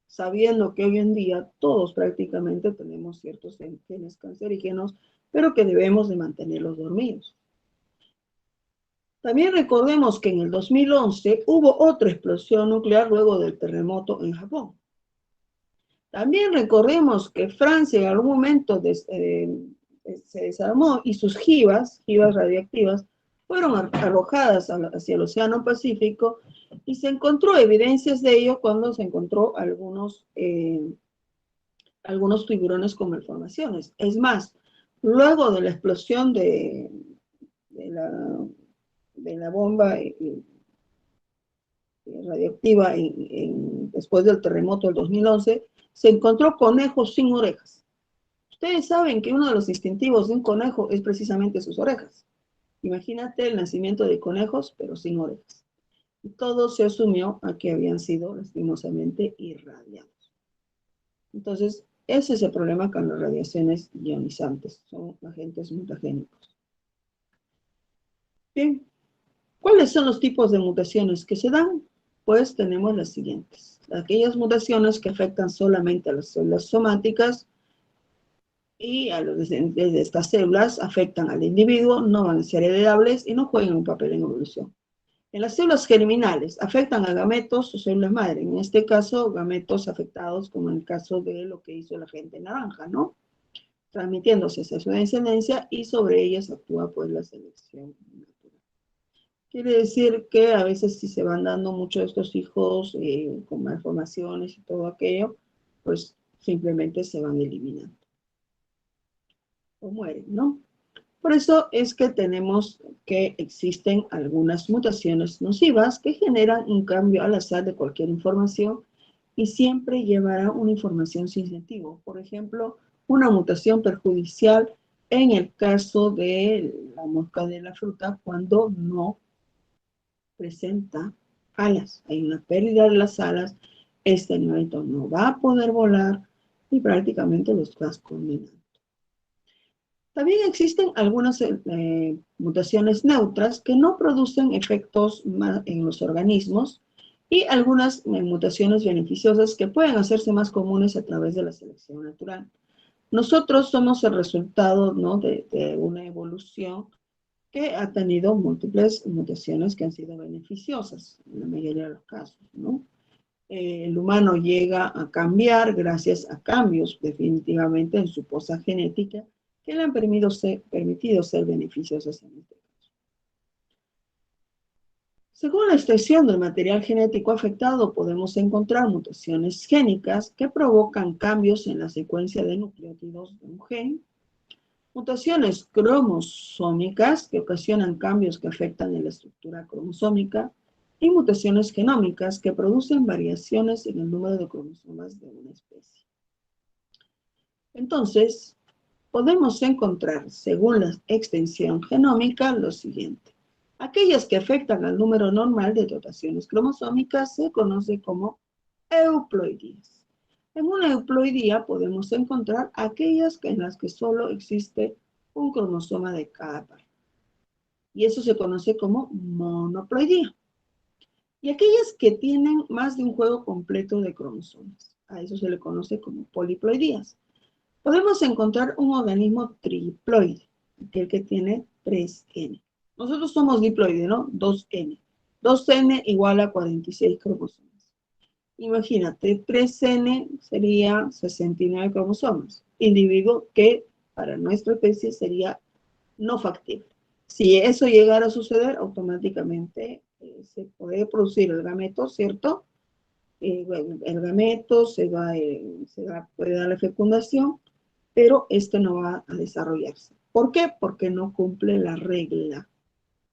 sabiendo que hoy en día todos prácticamente tenemos ciertos genes cancerígenos, pero que debemos de mantenerlos dormidos. También recordemos que en el 2011 hubo otra explosión nuclear luego del terremoto en Japón. También recordemos que Francia en algún momento se desarmó y sus jivas radiactivas, fueron arrojadas hacia el Océano Pacífico, y se encontró evidencias de ello cuando se encontró algunos tiburones con malformaciones. Es más, luego de la explosión de la bomba radioactiva después del terremoto del 2011, se encontró conejos sin orejas. Ustedes saben que uno de los distintivos de un conejo es precisamente sus orejas. Imagínate el nacimiento de conejos, pero sin orejas. Y todo se asumió a que habían sido lastimosamente irradiados. Entonces, ese es el problema con las radiaciones ionizantes. Son agentes mutagénicos. Bien, ¿cuáles son los tipos de mutaciones que se dan? Pues tenemos las siguientes. Aquellas mutaciones que afectan solamente a las células somáticas y a los de estas células afectan al individuo, no van a ser heredables y no juegan un papel en evolución. En las células germinales afectan a gametos o células madre, en este caso gametos afectados como en el caso de lo que hizo la gente naranja, ¿no? Transmitiéndose hacia su descendencia y sobre ellas actúa pues la selección natural. Quiere decir que a veces si se van dando muchos de estos hijos con malformaciones y todo aquello, pues simplemente se van eliminando o mueren, ¿no? Por eso es que tenemos que existen algunas mutaciones nocivas que generan un cambio al azar de cualquier información y siempre llevará una información sin sentido. Por ejemplo, una mutación perjudicial en el caso de la mosca de la fruta cuando no presenta alas. Hay una pérdida de las alas, este animalito no va a poder volar y prácticamente lo estás condenando. También existen algunas mutaciones neutras que no producen efectos en los organismos y algunas mutaciones beneficiosas que pueden hacerse más comunes a través de la selección natural. Nosotros somos el resultado, ¿no?, de una evolución que ha tenido múltiples mutaciones que han sido beneficiosas en la mayoría de los casos, ¿no? El humano llega a cambiar gracias a cambios definitivamente en su posa genética que le han permitido ser beneficiosos en este caso. Según la extensión del material genético afectado, podemos encontrar mutaciones génicas que provocan cambios en la secuencia de nucleótidos de un gen, mutaciones cromosómicas que ocasionan cambios que afectan en la estructura cromosómica y mutaciones genómicas que producen variaciones en el número de cromosomas de una especie. Entonces, podemos encontrar, según la extensión genómica, lo siguiente. Aquellas que afectan al número normal de dotaciones cromosómicas se conoce como euploidías. En una euploidía podemos encontrar aquellas en las que solo existe un cromosoma de cada par. Y eso se conoce como monoploidía. Y aquellas que tienen más de un juego completo de cromosomas. A eso se le conoce como poliploidías. Podemos encontrar un organismo triploide, aquel que tiene 3N. Nosotros somos diploide, ¿no? 2N. 2N igual a 46 cromosomas. Imagínate, 3N sería 69 cromosomas. Individuo que para nuestra especie sería no factible. Si eso llegara a suceder, automáticamente se puede producir el gameto, ¿cierto? Bueno, el gameto puede dar la fecundación, pero este no va a desarrollarse. ¿Por qué? Porque no cumple la regla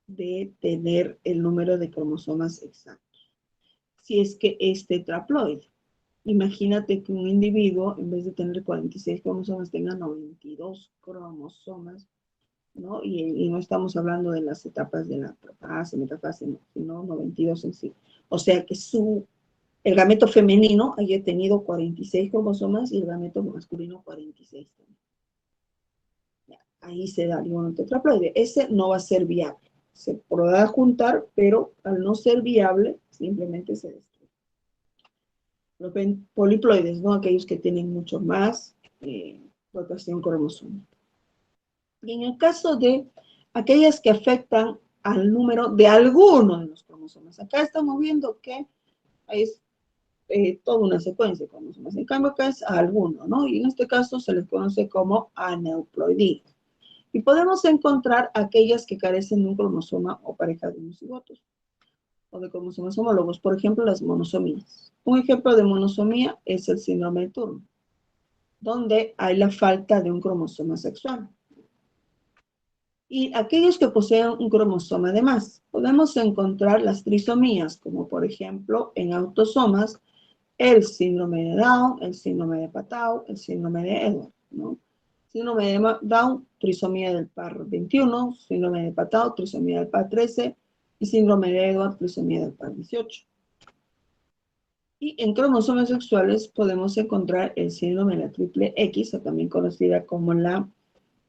de tener el número de cromosomas exactos. Si es que es tetraploide. Imagínate que un individuo, en vez de tener 46 cromosomas, tenga 92 cromosomas, ¿no? Y no estamos hablando de las etapas de la profase, metafase, no, sino 92 en sí. O sea que el gameto femenino haya tenido 46 cromosomas y el gameto masculino 46 también. Ahí se daría un tetraploide. Ese no va a ser viable. Se podrá juntar, pero al no ser viable, simplemente se destruye. Los poliploides, ¿no? Aquellos que tienen mucho más dotación cromosómica. Y en el caso de aquellas que afectan al número de alguno de los cromosomas, acá estamos viendo que es toda una secuencia de cromosomas. En cambio, acá es a alguno, ¿no? Y en este caso se les conoce como aneuploidía. Y podemos encontrar aquellas que carecen de un cromosoma o pareja de homocigotos o de cromosomas homólogos, por ejemplo, las monosomías. Un ejemplo de monosomía es el síndrome de Turner, donde hay la falta de un cromosoma sexual. Y aquellos que poseen un cromosoma de más. Podemos encontrar las trisomías, como por ejemplo en autosomas, el síndrome de Down, el síndrome de Patau, el síndrome de Edwards, ¿no? Síndrome de Down, trisomía del par 21, síndrome de Patau, trisomía del par 13, y síndrome de Edwards, trisomía del par 18. Y en cromosomas sexuales podemos encontrar el síndrome de la triple X, o también conocida como la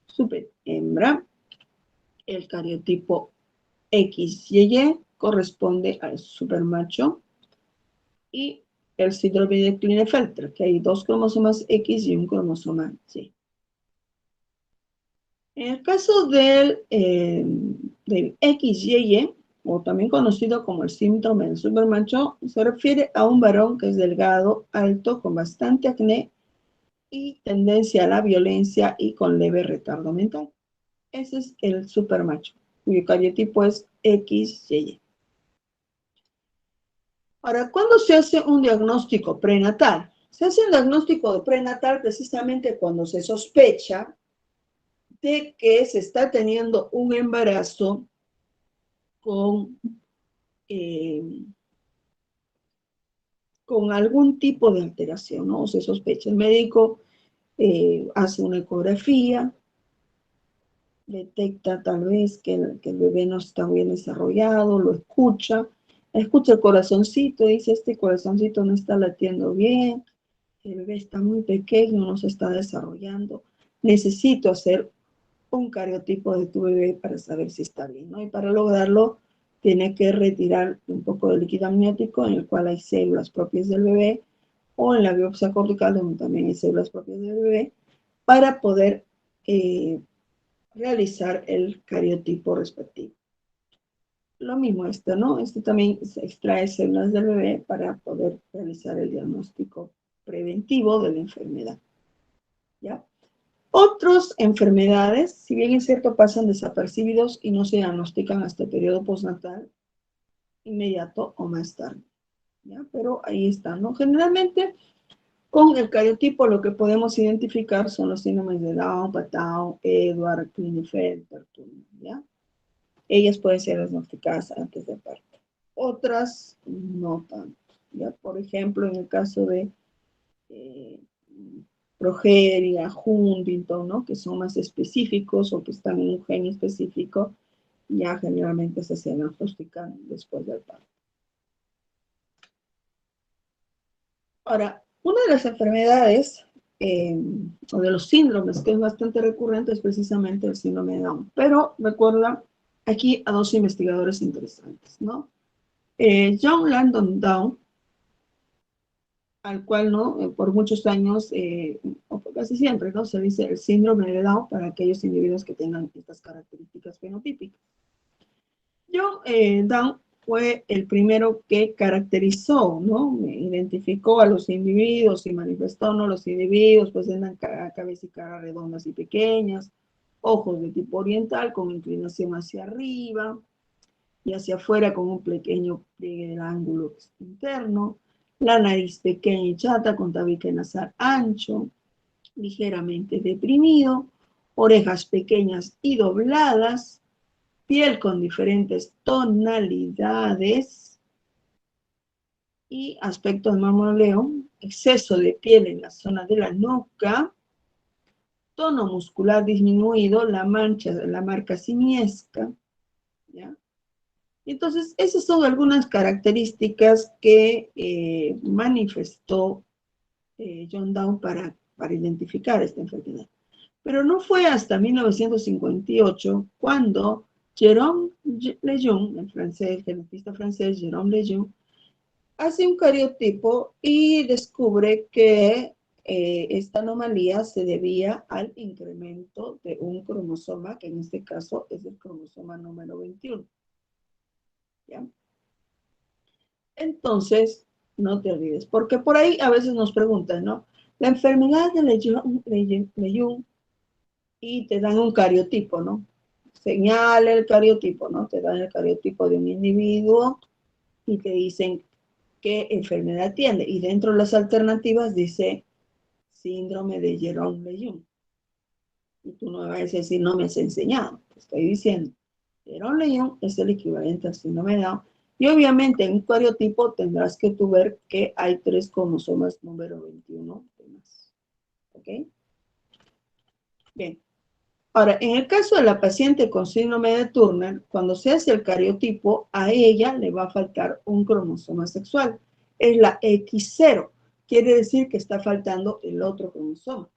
superhembra. El cariotipo XYY corresponde al supermacho. Y el síndrome de Klinefelter, que hay 2 cromosomas X y un cromosoma Y. En el caso del XYY, o también conocido como el síndrome del supermacho, se refiere a un varón que es delgado, alto, con bastante acné y tendencia a la violencia y con leve retardo mental. Ese es el supermacho, cuyo cariotipo es XYY. Ahora, ¿cuándo se hace un diagnóstico prenatal? Se hace un diagnóstico prenatal precisamente cuando se sospecha de que se está teniendo un embarazo con, eh, con algún tipo de alteración, ¿no? O se sospecha. El médico hace una ecografía, detecta tal vez que el bebé no está bien desarrollado, lo escucha el corazoncito, dice, este corazoncito no está latiendo bien, el bebé está muy pequeño, no se está desarrollando, necesito hacer un cariotipo de tu bebé para saber si está bien, ¿no? Y para lograrlo, tiene que retirar un poco de líquido amniótico en el cual hay células propias del bebé, o en la biopsia cortical donde también hay células propias del bebé, para poder realizar el cariotipo respectivo. Lo mismo esto, ¿no? Este también se extrae células del bebé para poder realizar el diagnóstico preventivo de la enfermedad, ¿ya? Otras enfermedades, si bien es cierto, pasan desapercibidos y no se diagnostican hasta el periodo postnatal inmediato o más tarde, ¿ya? Pero ahí están, ¿no? Generalmente, con el cariotipo lo que podemos identificar son los síndromes de Down, Patau, Edwards, Klinefelter, ¿ya? Ellas pueden ser diagnosticadas antes de parto. Otras no tanto, ¿ya? Por ejemplo, en el caso de progeria, Huntington, ¿no? Que son más específicos o que están en un gen específico, ya generalmente se diagnostican después del parto. Ahora, una de las enfermedades o de los síndromes que es bastante recurrente es precisamente el síndrome de Down. Pero recuerda aquí a 2 investigadores interesantes, ¿no? John Langdon Down, al cual, ¿no? Por muchos años, o casi siempre, ¿no? Se dice el síndrome de Down para aquellos individuos que tengan estas características fenotípicas. John Down fue el primero que caracterizó, ¿no? Identificó a los individuos y manifestó, ¿no? Los individuos pues tienen cabeza y cara redondas y pequeñas, ojos de tipo oriental con inclinación hacia arriba y hacia afuera con un pequeño pliegue del ángulo interno, la nariz pequeña y chata con tabique nasal ancho, ligeramente deprimido, orejas pequeñas y dobladas, piel con diferentes tonalidades y aspecto de marmoleo, exceso de piel en la zona de la nuca, tono muscular disminuido, la marca simiesca, ¿ya? Entonces, esas son algunas características que manifestó John Down para identificar esta enfermedad. Pero no fue hasta 1958 cuando Jérôme Lejeune, el genetista francés Jérôme Lejeune, hace un cariotipo y descubre que esta anomalía se debía al incremento de un cromosoma, que en este caso es el cromosoma número 21. ¿Ya? Entonces, no te olvides, porque por ahí a veces nos preguntan, ¿no? La enfermedad de Lejeune y te dan un cariotipo, ¿no? Señala el cariotipo, ¿no? Te dan el cariotipo de un individuo y te dicen qué enfermedad tiene. Y dentro de las alternativas dice síndrome de Jérôme Lejeune. Y tú no me vas a decir, no me has enseñado. te estoy diciendo. Ehlers-Danlos es el equivalente al síndrome de Down. Y obviamente en un cariotipo tendrás que tú ver que hay 3 cromosomas número 21 de más. ¿Ok? Bien. Ahora, en el caso de la paciente con síndrome de Turner, cuando se hace el cariotipo, a ella le va a faltar un cromosoma sexual. Es la X0. Quiere decir que está faltando el otro cromosoma.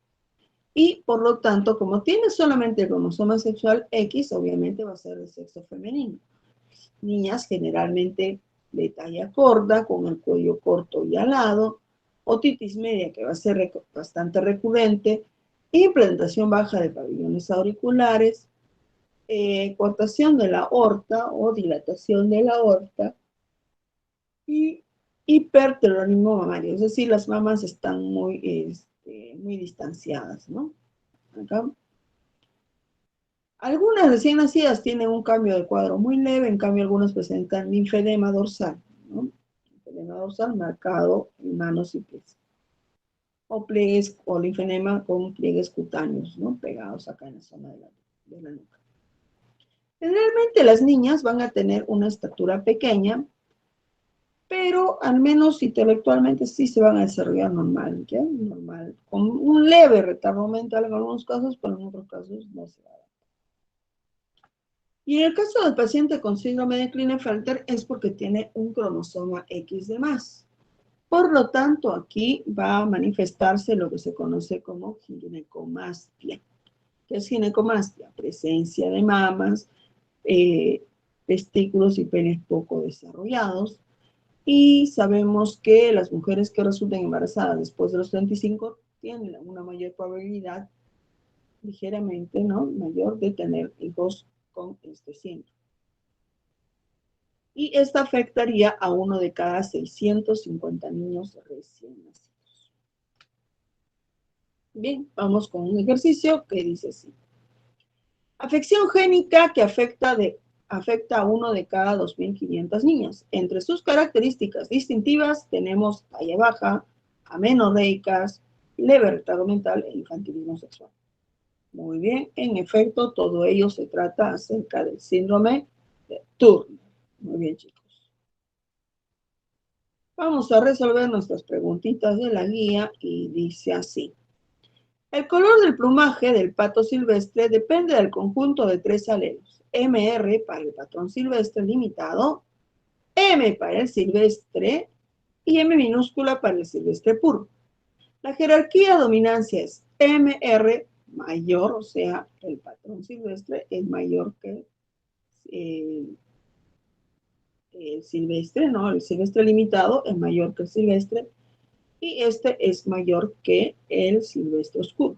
Y por lo tanto, como tiene solamente el cromosoma sexual X, obviamente va a ser de sexo femenino. Niñas generalmente de talla corta, con el cuello corto y alado, otitis media, que va a ser bastante recurrente, implantación baja de pabellones auriculares, coartación de la aorta o dilatación de la aorta y hipertelorismo mamario, es decir, las mamas están muy distanciadas, ¿no? Acá. Algunas recién nacidas tienen un cambio de cuadro muy leve, en cambio algunas presentan linfedema dorsal, ¿no? Linfedema dorsal marcado en manos y pies. O pliegues o linfedema con pliegues cutáneos, ¿no? Pegados acá en la zona de la nuca. Generalmente las niñas van a tener una estatura pequeña, pero al menos intelectualmente sí se van a desarrollar normal, ¿ya? Normal, con un leve retardo mental en algunos casos, pero en otros casos no se va a dar. Y en el caso del paciente con síndrome de Klinefelter es porque tiene un cromosoma X de más. Por lo tanto, aquí va a manifestarse lo que se conoce como ginecomastia. ¿Qué es ginecomastia? Presencia de mamas, testículos y penes poco desarrollados. Y sabemos que las mujeres que resulten embarazadas después de los 35 tienen una mayor probabilidad, ligeramente, ¿no? Mayor de tener hijos con este síndrome. Y esta afectaría a 1 de cada 650 niños recién nacidos. Bien, vamos con un ejercicio que dice así. Afección génica que afecta a 1 de cada 2.500 niños. Entre sus características distintivas tenemos talla baja, amenorreicas, leve retardo mental e infantilismo sexual. Muy bien, en efecto, todo ello se trata acerca del síndrome de Turner. Muy bien, chicos. Vamos a resolver nuestras preguntitas de la guía y dice así. El color del plumaje del pato silvestre depende del conjunto de 3 alelos. MR para el patrón silvestre limitado, M para el silvestre y M minúscula para el silvestre puro. La jerarquía de dominancia es MR mayor, o sea, el patrón silvestre es mayor que el silvestre, ¿no? El silvestre limitado es mayor que el silvestre y este es mayor que el silvestre oscuro.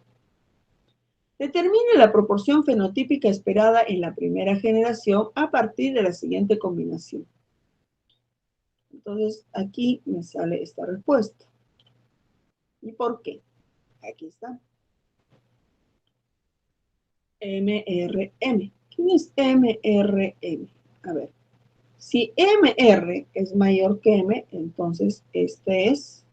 Determine la proporción fenotípica esperada en la primera generación a partir de la siguiente combinación. Entonces, aquí me sale esta respuesta. ¿Y por qué? Aquí está. MRM. ¿Quién es MRM? A ver, si MR es mayor que M, entonces este es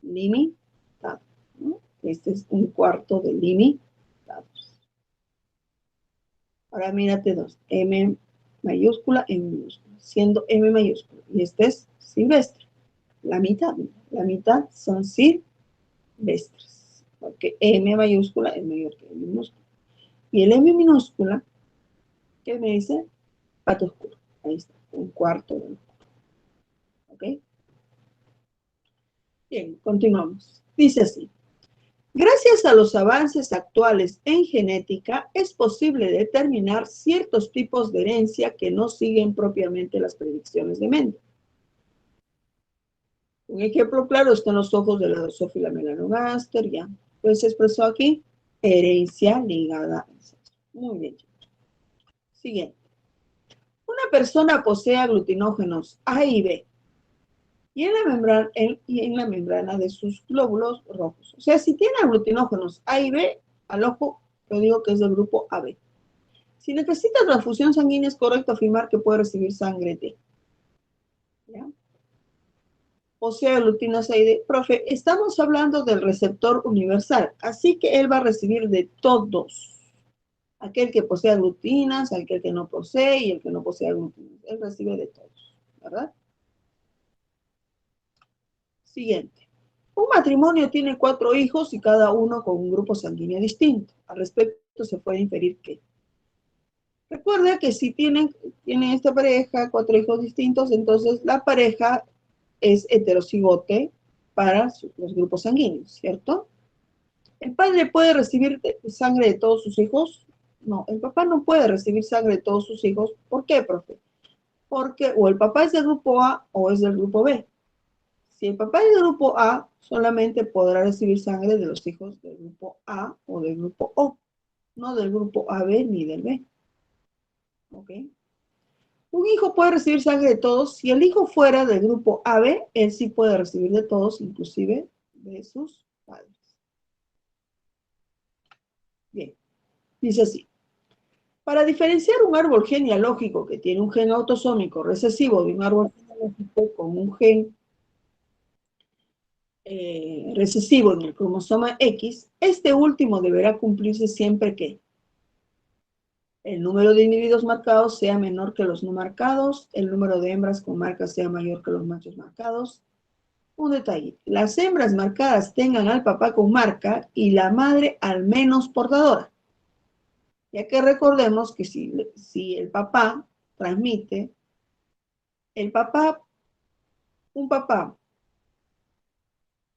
limitado, ¿no? Este es un cuarto de limitados. Ahora mírate dos. M mayúscula, M minúscula, siendo M mayúscula. Y este es silvestre. La mitad son silvestres. Porque M mayúscula es mayor que M minúscula. Y el M minúscula, ¿qué me dice? Pato oscuro. Ahí está, un cuarto de oscuro. ¿Ok? Bien, continuamos. Dice así. Gracias a los avances actuales en genética, es posible determinar ciertos tipos de herencia que no siguen propiamente las predicciones de Mendel. Un ejemplo claro está en los ojos de la Drosophila melanogaster, ya. Pues se expresó aquí, herencia ligada al sexo. Muy bien. Siguiente. Una persona posee aglutinógenos A y B y en la membrana de sus glóbulos rojos. O sea, si tiene aglutinógenos A y B, al ojo, yo digo que es del grupo AB. Si necesita transfusión sanguínea, es correcto afirmar que puede recibir sangre T. ¿Ya? O sea, glutinosaide. Profe, estamos hablando del receptor universal, así que él va a recibir de todos. Aquel que posee aglutinas, aquel que no posee y el que no posee aglutinas. Él recibe de todos, ¿verdad? Siguiente. Un matrimonio tiene 4 hijos y cada uno con un grupo sanguíneo distinto. Al respecto se puede inferir que recuerda que si tienen esta pareja 4 hijos distintos, entonces la pareja es heterocigote para los grupos sanguíneos, ¿cierto? ¿El padre puede recibir sangre de todos sus hijos? No, el papá no puede recibir sangre de todos sus hijos. ¿Por qué, profe? Porque o el papá es del grupo A o es del grupo B. Si el papá es del grupo A, solamente podrá recibir sangre de los hijos del grupo A o del grupo O, no del grupo AB ni del B. ¿Ok? Un hijo puede recibir sangre de todos. Si el hijo fuera del grupo AB, él sí puede recibir de todos, inclusive de sus padres. Bien, dice así. Para diferenciar un árbol genealógico que tiene un gen autosómico recesivo de un árbol genealógico con un gen recesivo en el cromosoma X, este último deberá cumplirse siempre que el número de individuos marcados sea menor que los no marcados, el número de hembras con marcas sea mayor que los machos marcados. Un detalle, las hembras marcadas tengan al papá con marca y la madre al menos portadora, ya que recordemos que si el papá transmite, el papá, un papá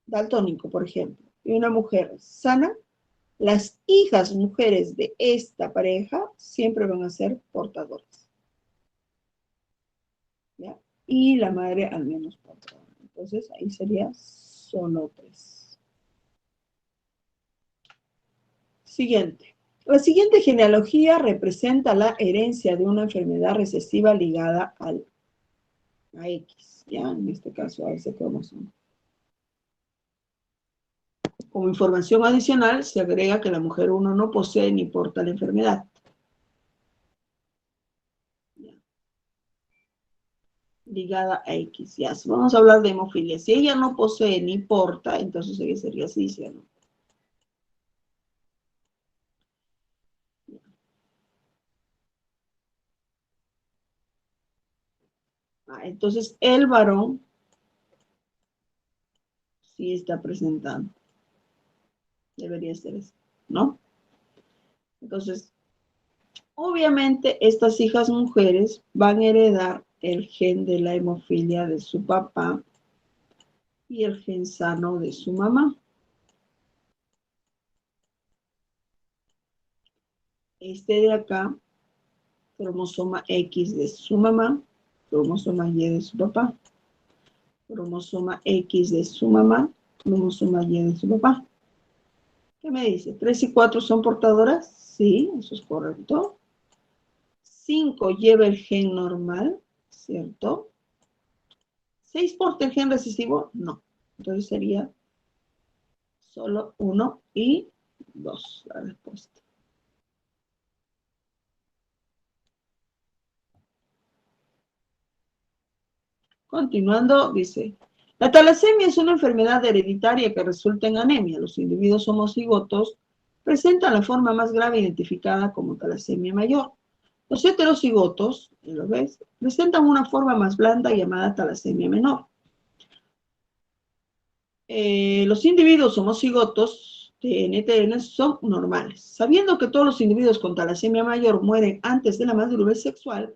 daltónico, por ejemplo, y una mujer sana, las hijas mujeres de esta pareja siempre van a ser portadoras, ¿ya? Y la madre al menos portadora. Entonces ahí sería solo 3. Siguiente. La siguiente genealogía representa la herencia de una enfermedad recesiva ligada a X, ¿ya? En este caso a ese cromosoma. Como información adicional, se agrega que la mujer 1 no posee ni porta la enfermedad. Ligada a X. Ya, vamos a hablar de hemofilia. Si ella no posee ni porta, entonces ella sería cis, ¿no? Entonces el varón sí está presentando. Debería ser eso, ¿no? Entonces, obviamente estas hijas mujeres van a heredar el gen de la hemofilia de su papá y el gen sano de su mamá. Este de acá, cromosoma X de su mamá, cromosoma Y de su papá, cromosoma X de su mamá, cromosoma Y de su papá. ¿Qué me dice? ¿3 y 4 son portadoras? Sí, eso es correcto. 5 lleva el gen normal, ¿cierto? 6 porta el gen recesivo, no. Entonces sería solo 1 y 2 la respuesta. Continuando, dice, la talasemia es una enfermedad hereditaria que resulta en anemia. Los individuos homocigotos presentan la forma más grave identificada como talasemia mayor. Los heterocigotos, ¿lo ves?, presentan una forma más blanda llamada talasemia menor. Los individuos homocigotos TNTN son normales. Sabiendo que todos los individuos con talasemia mayor mueren antes de la madurez sexual,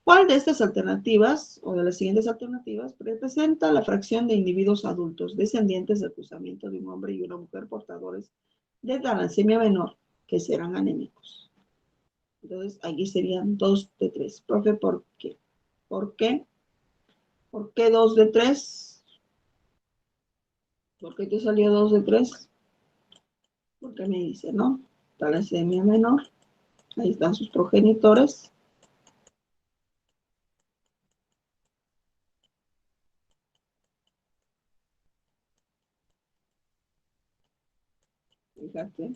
¿cuál de estas alternativas, o de las siguientes alternativas, representa la fracción de individuos adultos descendientes del cruzamiento de un hombre y una mujer portadores de talasemia menor que serán anémicos? Entonces, aquí serían 2 de 3. Profe, ¿por qué? ¿Por qué? ¿Por qué 2 de 3? ¿Por qué te salió 2 de 3? Porque me dice, ¿no? Talasemia menor. Ahí están sus progenitores. Fíjate.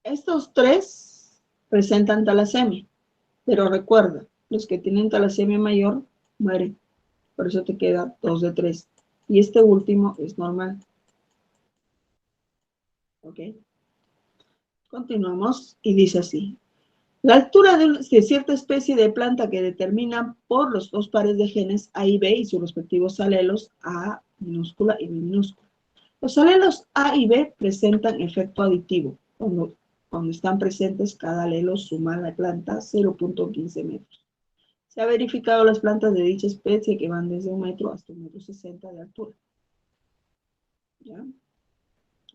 Estos 3 presentan talasemia. Pero recuerda, los que tienen talasemia mayor mueren. Por eso te queda 2 de 3. y este último es normal. ¿Ok? Continuamos y dice así. La altura de cierta especie de planta que determina por los dos pares de genes A y B y sus respectivos alelos A minúscula y B minúscula. Los alelos A y B presentan efecto aditivo. Cuando están presentes, cada alelo suma a la planta 0.15 metros. Se ha verificado las plantas de dicha especie que van desde 1 metro hasta 1,60 metro de altura. ¿Ya?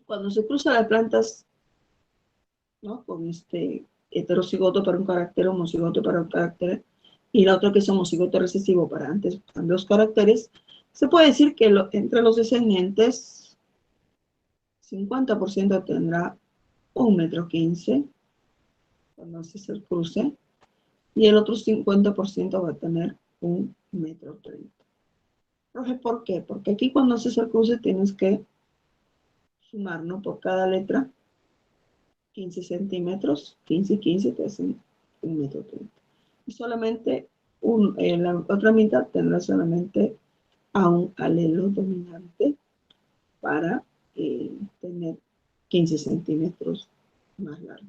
Cuando se cruzan las plantas, ¿no?, con heterocigoto para un carácter, homocigoto para un carácter, y la otra que es homocigoto recesivo para ambos caracteres, se puede decir que entre los descendientes, 50% tendrá 1,15 metro cuando hace el cruce, y el otro 50% va a tener 1,30 metro. Profe, ¿por qué? Porque aquí cuando haces el cruce tienes que sumar, ¿no?, por cada letra 15 centímetros, 15 y 15 te hacen 1,30 metro. Y solamente la otra mitad tendrá solamente a un alelo dominante para tener 15 centímetros más largo.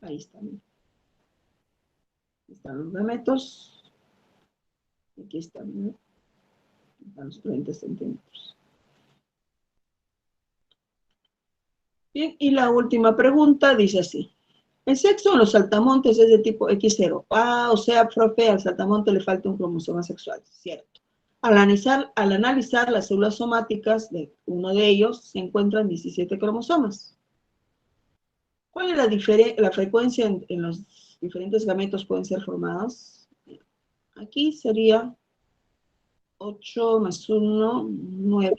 Ahí están. Están los gametos. Aquí están, ¿no?, están los 30 centímetros. Bien, y la última pregunta dice así. El sexo en los saltamontes es de tipo X0. O sea, profe, al saltamonte le falta un cromosoma sexual, cierto. Al analizar las células somáticas de uno de ellos, se encuentran 17 cromosomas. ¿Cuál es la frecuencia en los diferentes gametos pueden ser formados? Aquí sería 8 más 1, 9.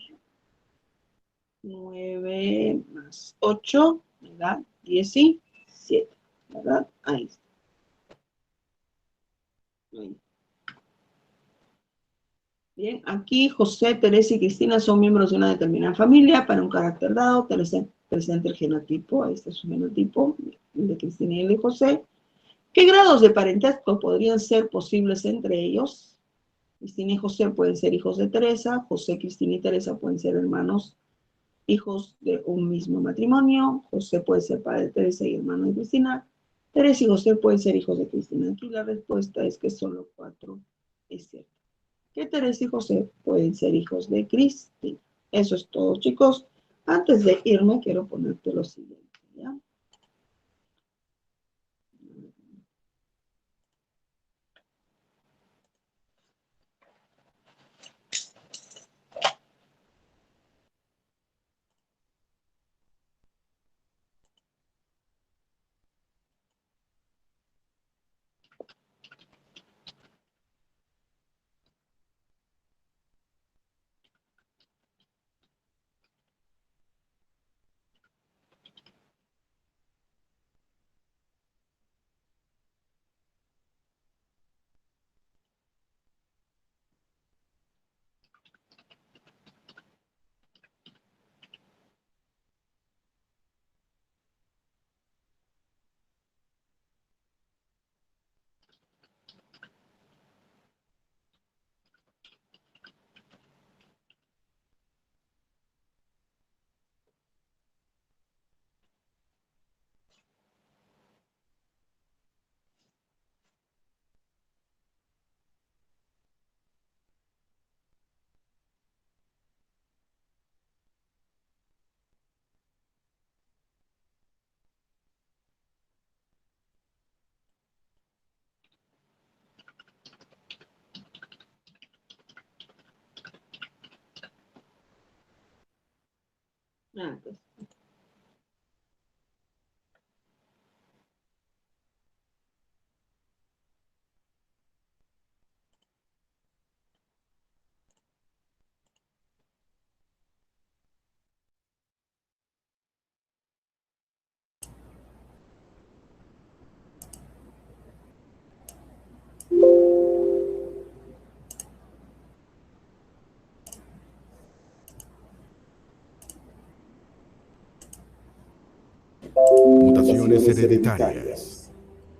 9 más 8, ¿verdad? 17, ¿verdad? Ahí está. Ahí. Bien, aquí José, Teresa y Cristina son miembros de una determinada familia para un carácter dado. Teresa presenta el genotipo, este es su genotipo, el de Cristina y el de José. ¿Qué grados de parentesco podrían ser posibles entre ellos? Cristina y José pueden ser hijos de Teresa, José, Cristina y Teresa pueden ser hermanos, hijos de un mismo matrimonio, José puede ser padre de Teresa y hermano de Cristina, Teresa y José pueden ser hijos de Cristina. Aquí la respuesta es que solo 4 es cierto. Que Teresa y José pueden ser hijos de Cristina. Eso es todo, chicos. Antes de irme, quiero ponerte lo siguiente, ¿ya? Pues. Mutaciones hereditarias.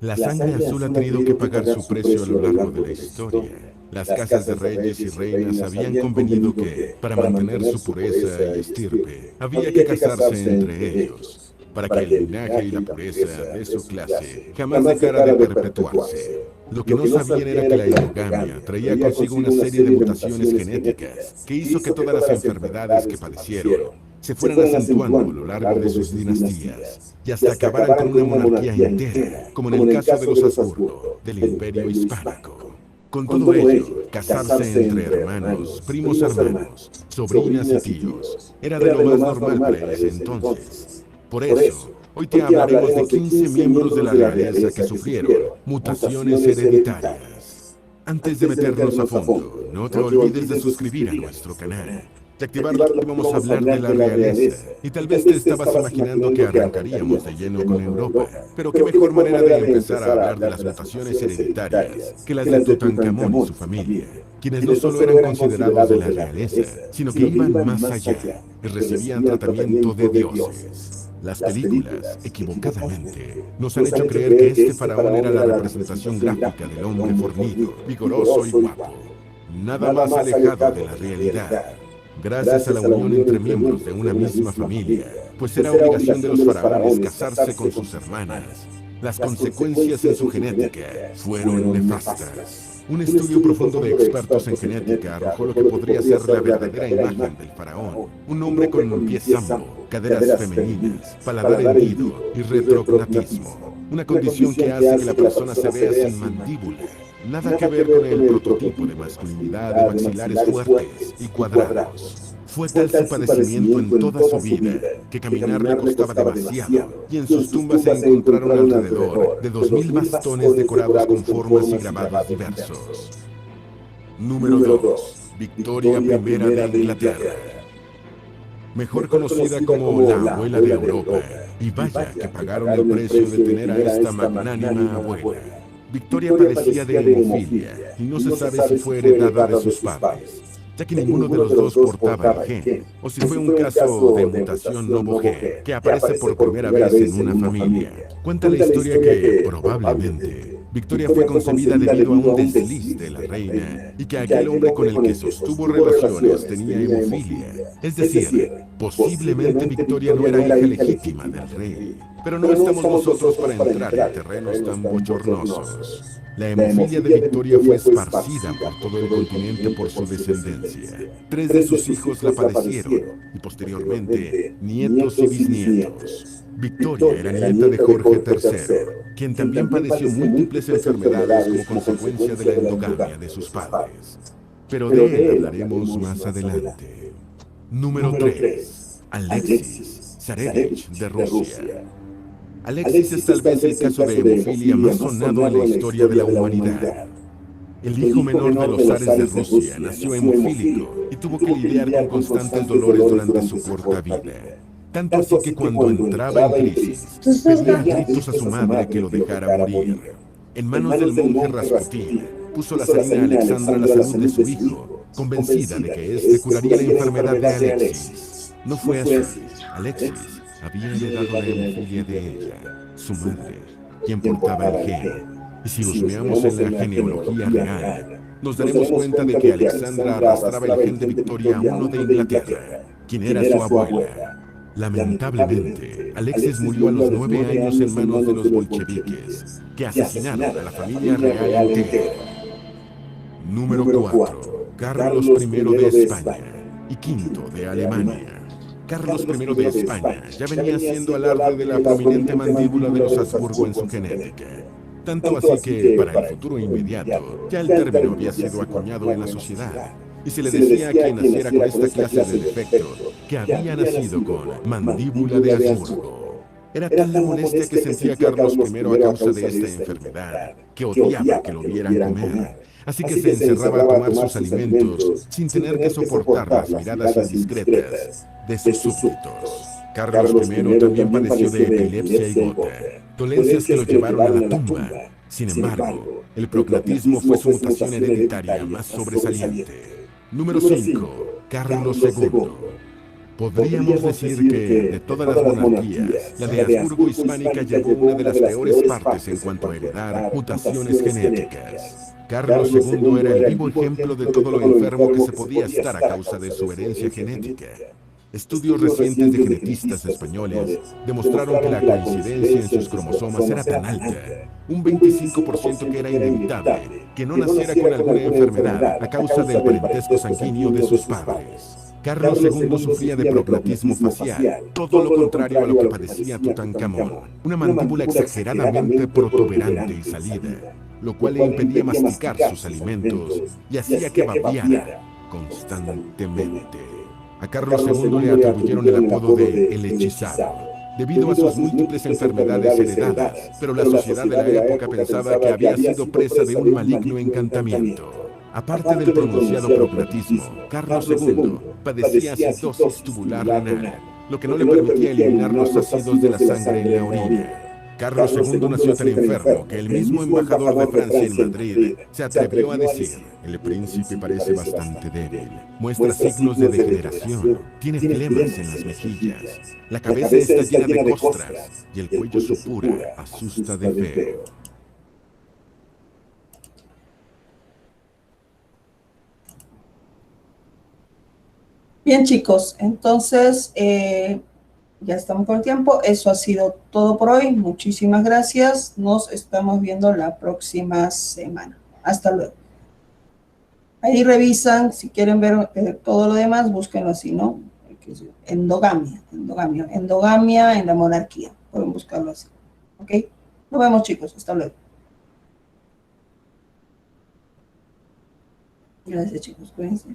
La sangre azul ha tenido que pagar su precio a lo largo de la historia. Las casas de reyes y reinas habían convenido que, para mantener su pureza y estirpe, había que casarse entre ellos, para que el linaje y la pureza de su clase jamás dejara de perpetuarse. Lo que no sabían era que la endogamia traía consigo una serie de mutaciones genéticas que hizo que todas las enfermedades que padecieron se fueran acentuando a lo largo de sus dinastías y hasta acabaran con una monarquía entera, como en el caso de los Habsburgo, del Imperio Hispánico. Con todo ello, casarse entre hermanos, primos hermanos, sobrinas y tíos, era de lo más normal para ese entonces. Por eso, hoy te hablaremos de 15 miembros de la realeza que sufrieron mutaciones hereditarias. Antes de meternos a fondo, no te olvides de suscribir a nuestro canal. De activarlo vamos a hablar de la realeza, y tal vez te estabas imaginando que arrancaríamos de lleno con Europa, pero qué mejor manera de empezar a hablar de las mutaciones hereditarias que las de Tutankamón y su familia, quienes no solo eran considerados de la realeza, sino que iban más allá y recibían tratamiento de dioses. Las películas, equivocadamente, nos han hecho creer que este faraón era la representación gráfica del hombre fornido, vigoroso y guapo. Nada más alejado de la realidad. Gracias a la unión entre miembros de una misma familia, pues era obligación de los faraones casarse con sus hermanas, las consecuencias en su genética fueron nefastas. Un estudio profundo de expertos en genética arrojó lo que podría ser la verdadera imagen del faraón. Un hombre con un pie sambo, caderas femeninas, paladar hendido y retrognatismo. Una condición que hace que la persona se vea sin mandíbula. Nada que ver con el prototipo de masculinidad de maxilares fuertes y cuadrados. Fue tal su padecimiento en toda su vida que caminar le costaba demasiado, y en sus tumbas se encontraron alrededor de 2000 bastones decorados con formas y grabados diversos. Número 2. Victoria I de Inglaterra. Mejor conocida como la abuela de Europa, y vaya que pagaron el precio de tener a esta magnánima abuela. Victoria padecía de hemofilia y no se sabe si fue heredada de sus padres, ya que ninguno de los dos portaba el gen, o si fue un caso de mutación novogen que aparece por primera vez en una familia. Cuenta la historia que, probablemente, Victoria fue concebida debido a un desliz de la reina y que aquel hombre con el que sostuvo relaciones tenía hemofilia. Es decir, posiblemente Victoria no era hija legítima del rey. Pero no estamos nosotros para entrar en terrenos tan bochornosos. La hemofilia de Victoria fue esparcida por todo el continente por su descendencia. 3 de sus hijos la padecieron, y posteriormente, nietos y bisnietos. Victoria era nieta de Jorge III, quien también padeció múltiples enfermedades como consecuencia de la endogamia de sus padres. Pero de él hablaremos más adelante. Número 3. Alexis Zarevich de Rusia. Alexis es tal vez el caso de hemofilia más sonado en la historia de la humanidad. El hijo menor de los zares de Rusia nació hemofílico y tuvo que lidiar con constantes dolores durante su corta vida. Tanto así que cuando entraba en crisis, pedía a gritos a su madre que lo dejara morir. En manos del monje Rasputín, puso la zarina Alexandra la salud de su hijo, convencida de que éste curaría la enfermedad de Alexis. No fue así. Alexis había heredado la hemofilia de ella, su madre, quien portaba el gen. Y si husmeamos en la genealogía real, nos daremos cuenta de que Alexandra arrastraba el gen de Victoria I de Inglaterra, quien era su abuela. Lamentablemente, Alexis murió a los 9 años en manos de los bolcheviques, que asesinaron a la familia real entera. Número 4. Carlos I de España y V de Alemania. Carlos I de España ya venía haciendo alarde de la prominente mandíbula de los Habsburgo en su genética. Tanto así que, para el futuro inmediato, ya el término había sido acuñado en la sociedad. Y se le decía a quien naciera con esta clase de defecto que había nacido con mandíbula de Habsburgo. Era tal la molestia que sentía Carlos I a causa de esta enfermedad, que odiaba que lo vieran comer. Así que se encerraba a tomar sus alimentos sin tener que soportar las miradas indiscretas de sus súbditos. Carlos I también padeció de epilepsia y gota, dolencias que lo llevaron a la tumba. Sin embargo, el prognatismo fue su mutación hereditaria más sobresaliente. Número 5. Carlos II. Podríamos decir que, de todas las monarquías, la de Habsburgo hispánica llevó una de las peores partes en cuanto a heredar mutaciones genéticas. Carlos II era el vivo ejemplo de todo lo enfermo que se podía estar a causa de su herencia genética. Estudios recientes de genetistas españoles demostraron que la coincidencia en sus cromosomas era tan alta, un 25% que era inevitable que no naciera con alguna enfermedad a causa del parentesco sanguíneo de sus padres. Carlos II sufría de prognatismo facial, todo lo contrario a lo que padecía Tutankamón, una mandíbula exageradamente protuberante y salida, lo cual le impedía masticar sus alimentos y hacía que babeara constantemente. A Carlos II le atribuyeron el apodo de El Hechizado, debido a sus múltiples enfermedades heredadas, pero la sociedad de la época pensaba que había sido presa de un maligno encantamiento. Aparte del pronunciado prognatismo, Carlos II padecía acidosis tubular renal, lo que no le permitía eliminar los ácidos de la sangre en la orina. Carlos II nació tan enfermo que el mismo embajador de Francia en Madrid se atrevió a decir: el príncipe parece bastante débil, muestra signos de degeneración, tiene flemas en las mejillas, la cabeza está llena de costras y el cuello supura, asusta de feo. Bien, chicos, entonces ya estamos con el tiempo. Eso ha sido todo por hoy. Muchísimas gracias. Nos estamos viendo la próxima semana. Hasta luego. Ahí revisan, si quieren ver todo lo demás, búsquenlo así, ¿no? Endogamia en la monarquía. Pueden buscarlo así. ¿Ok? Nos vemos, chicos. Hasta luego. Gracias, chicos. Cuídense.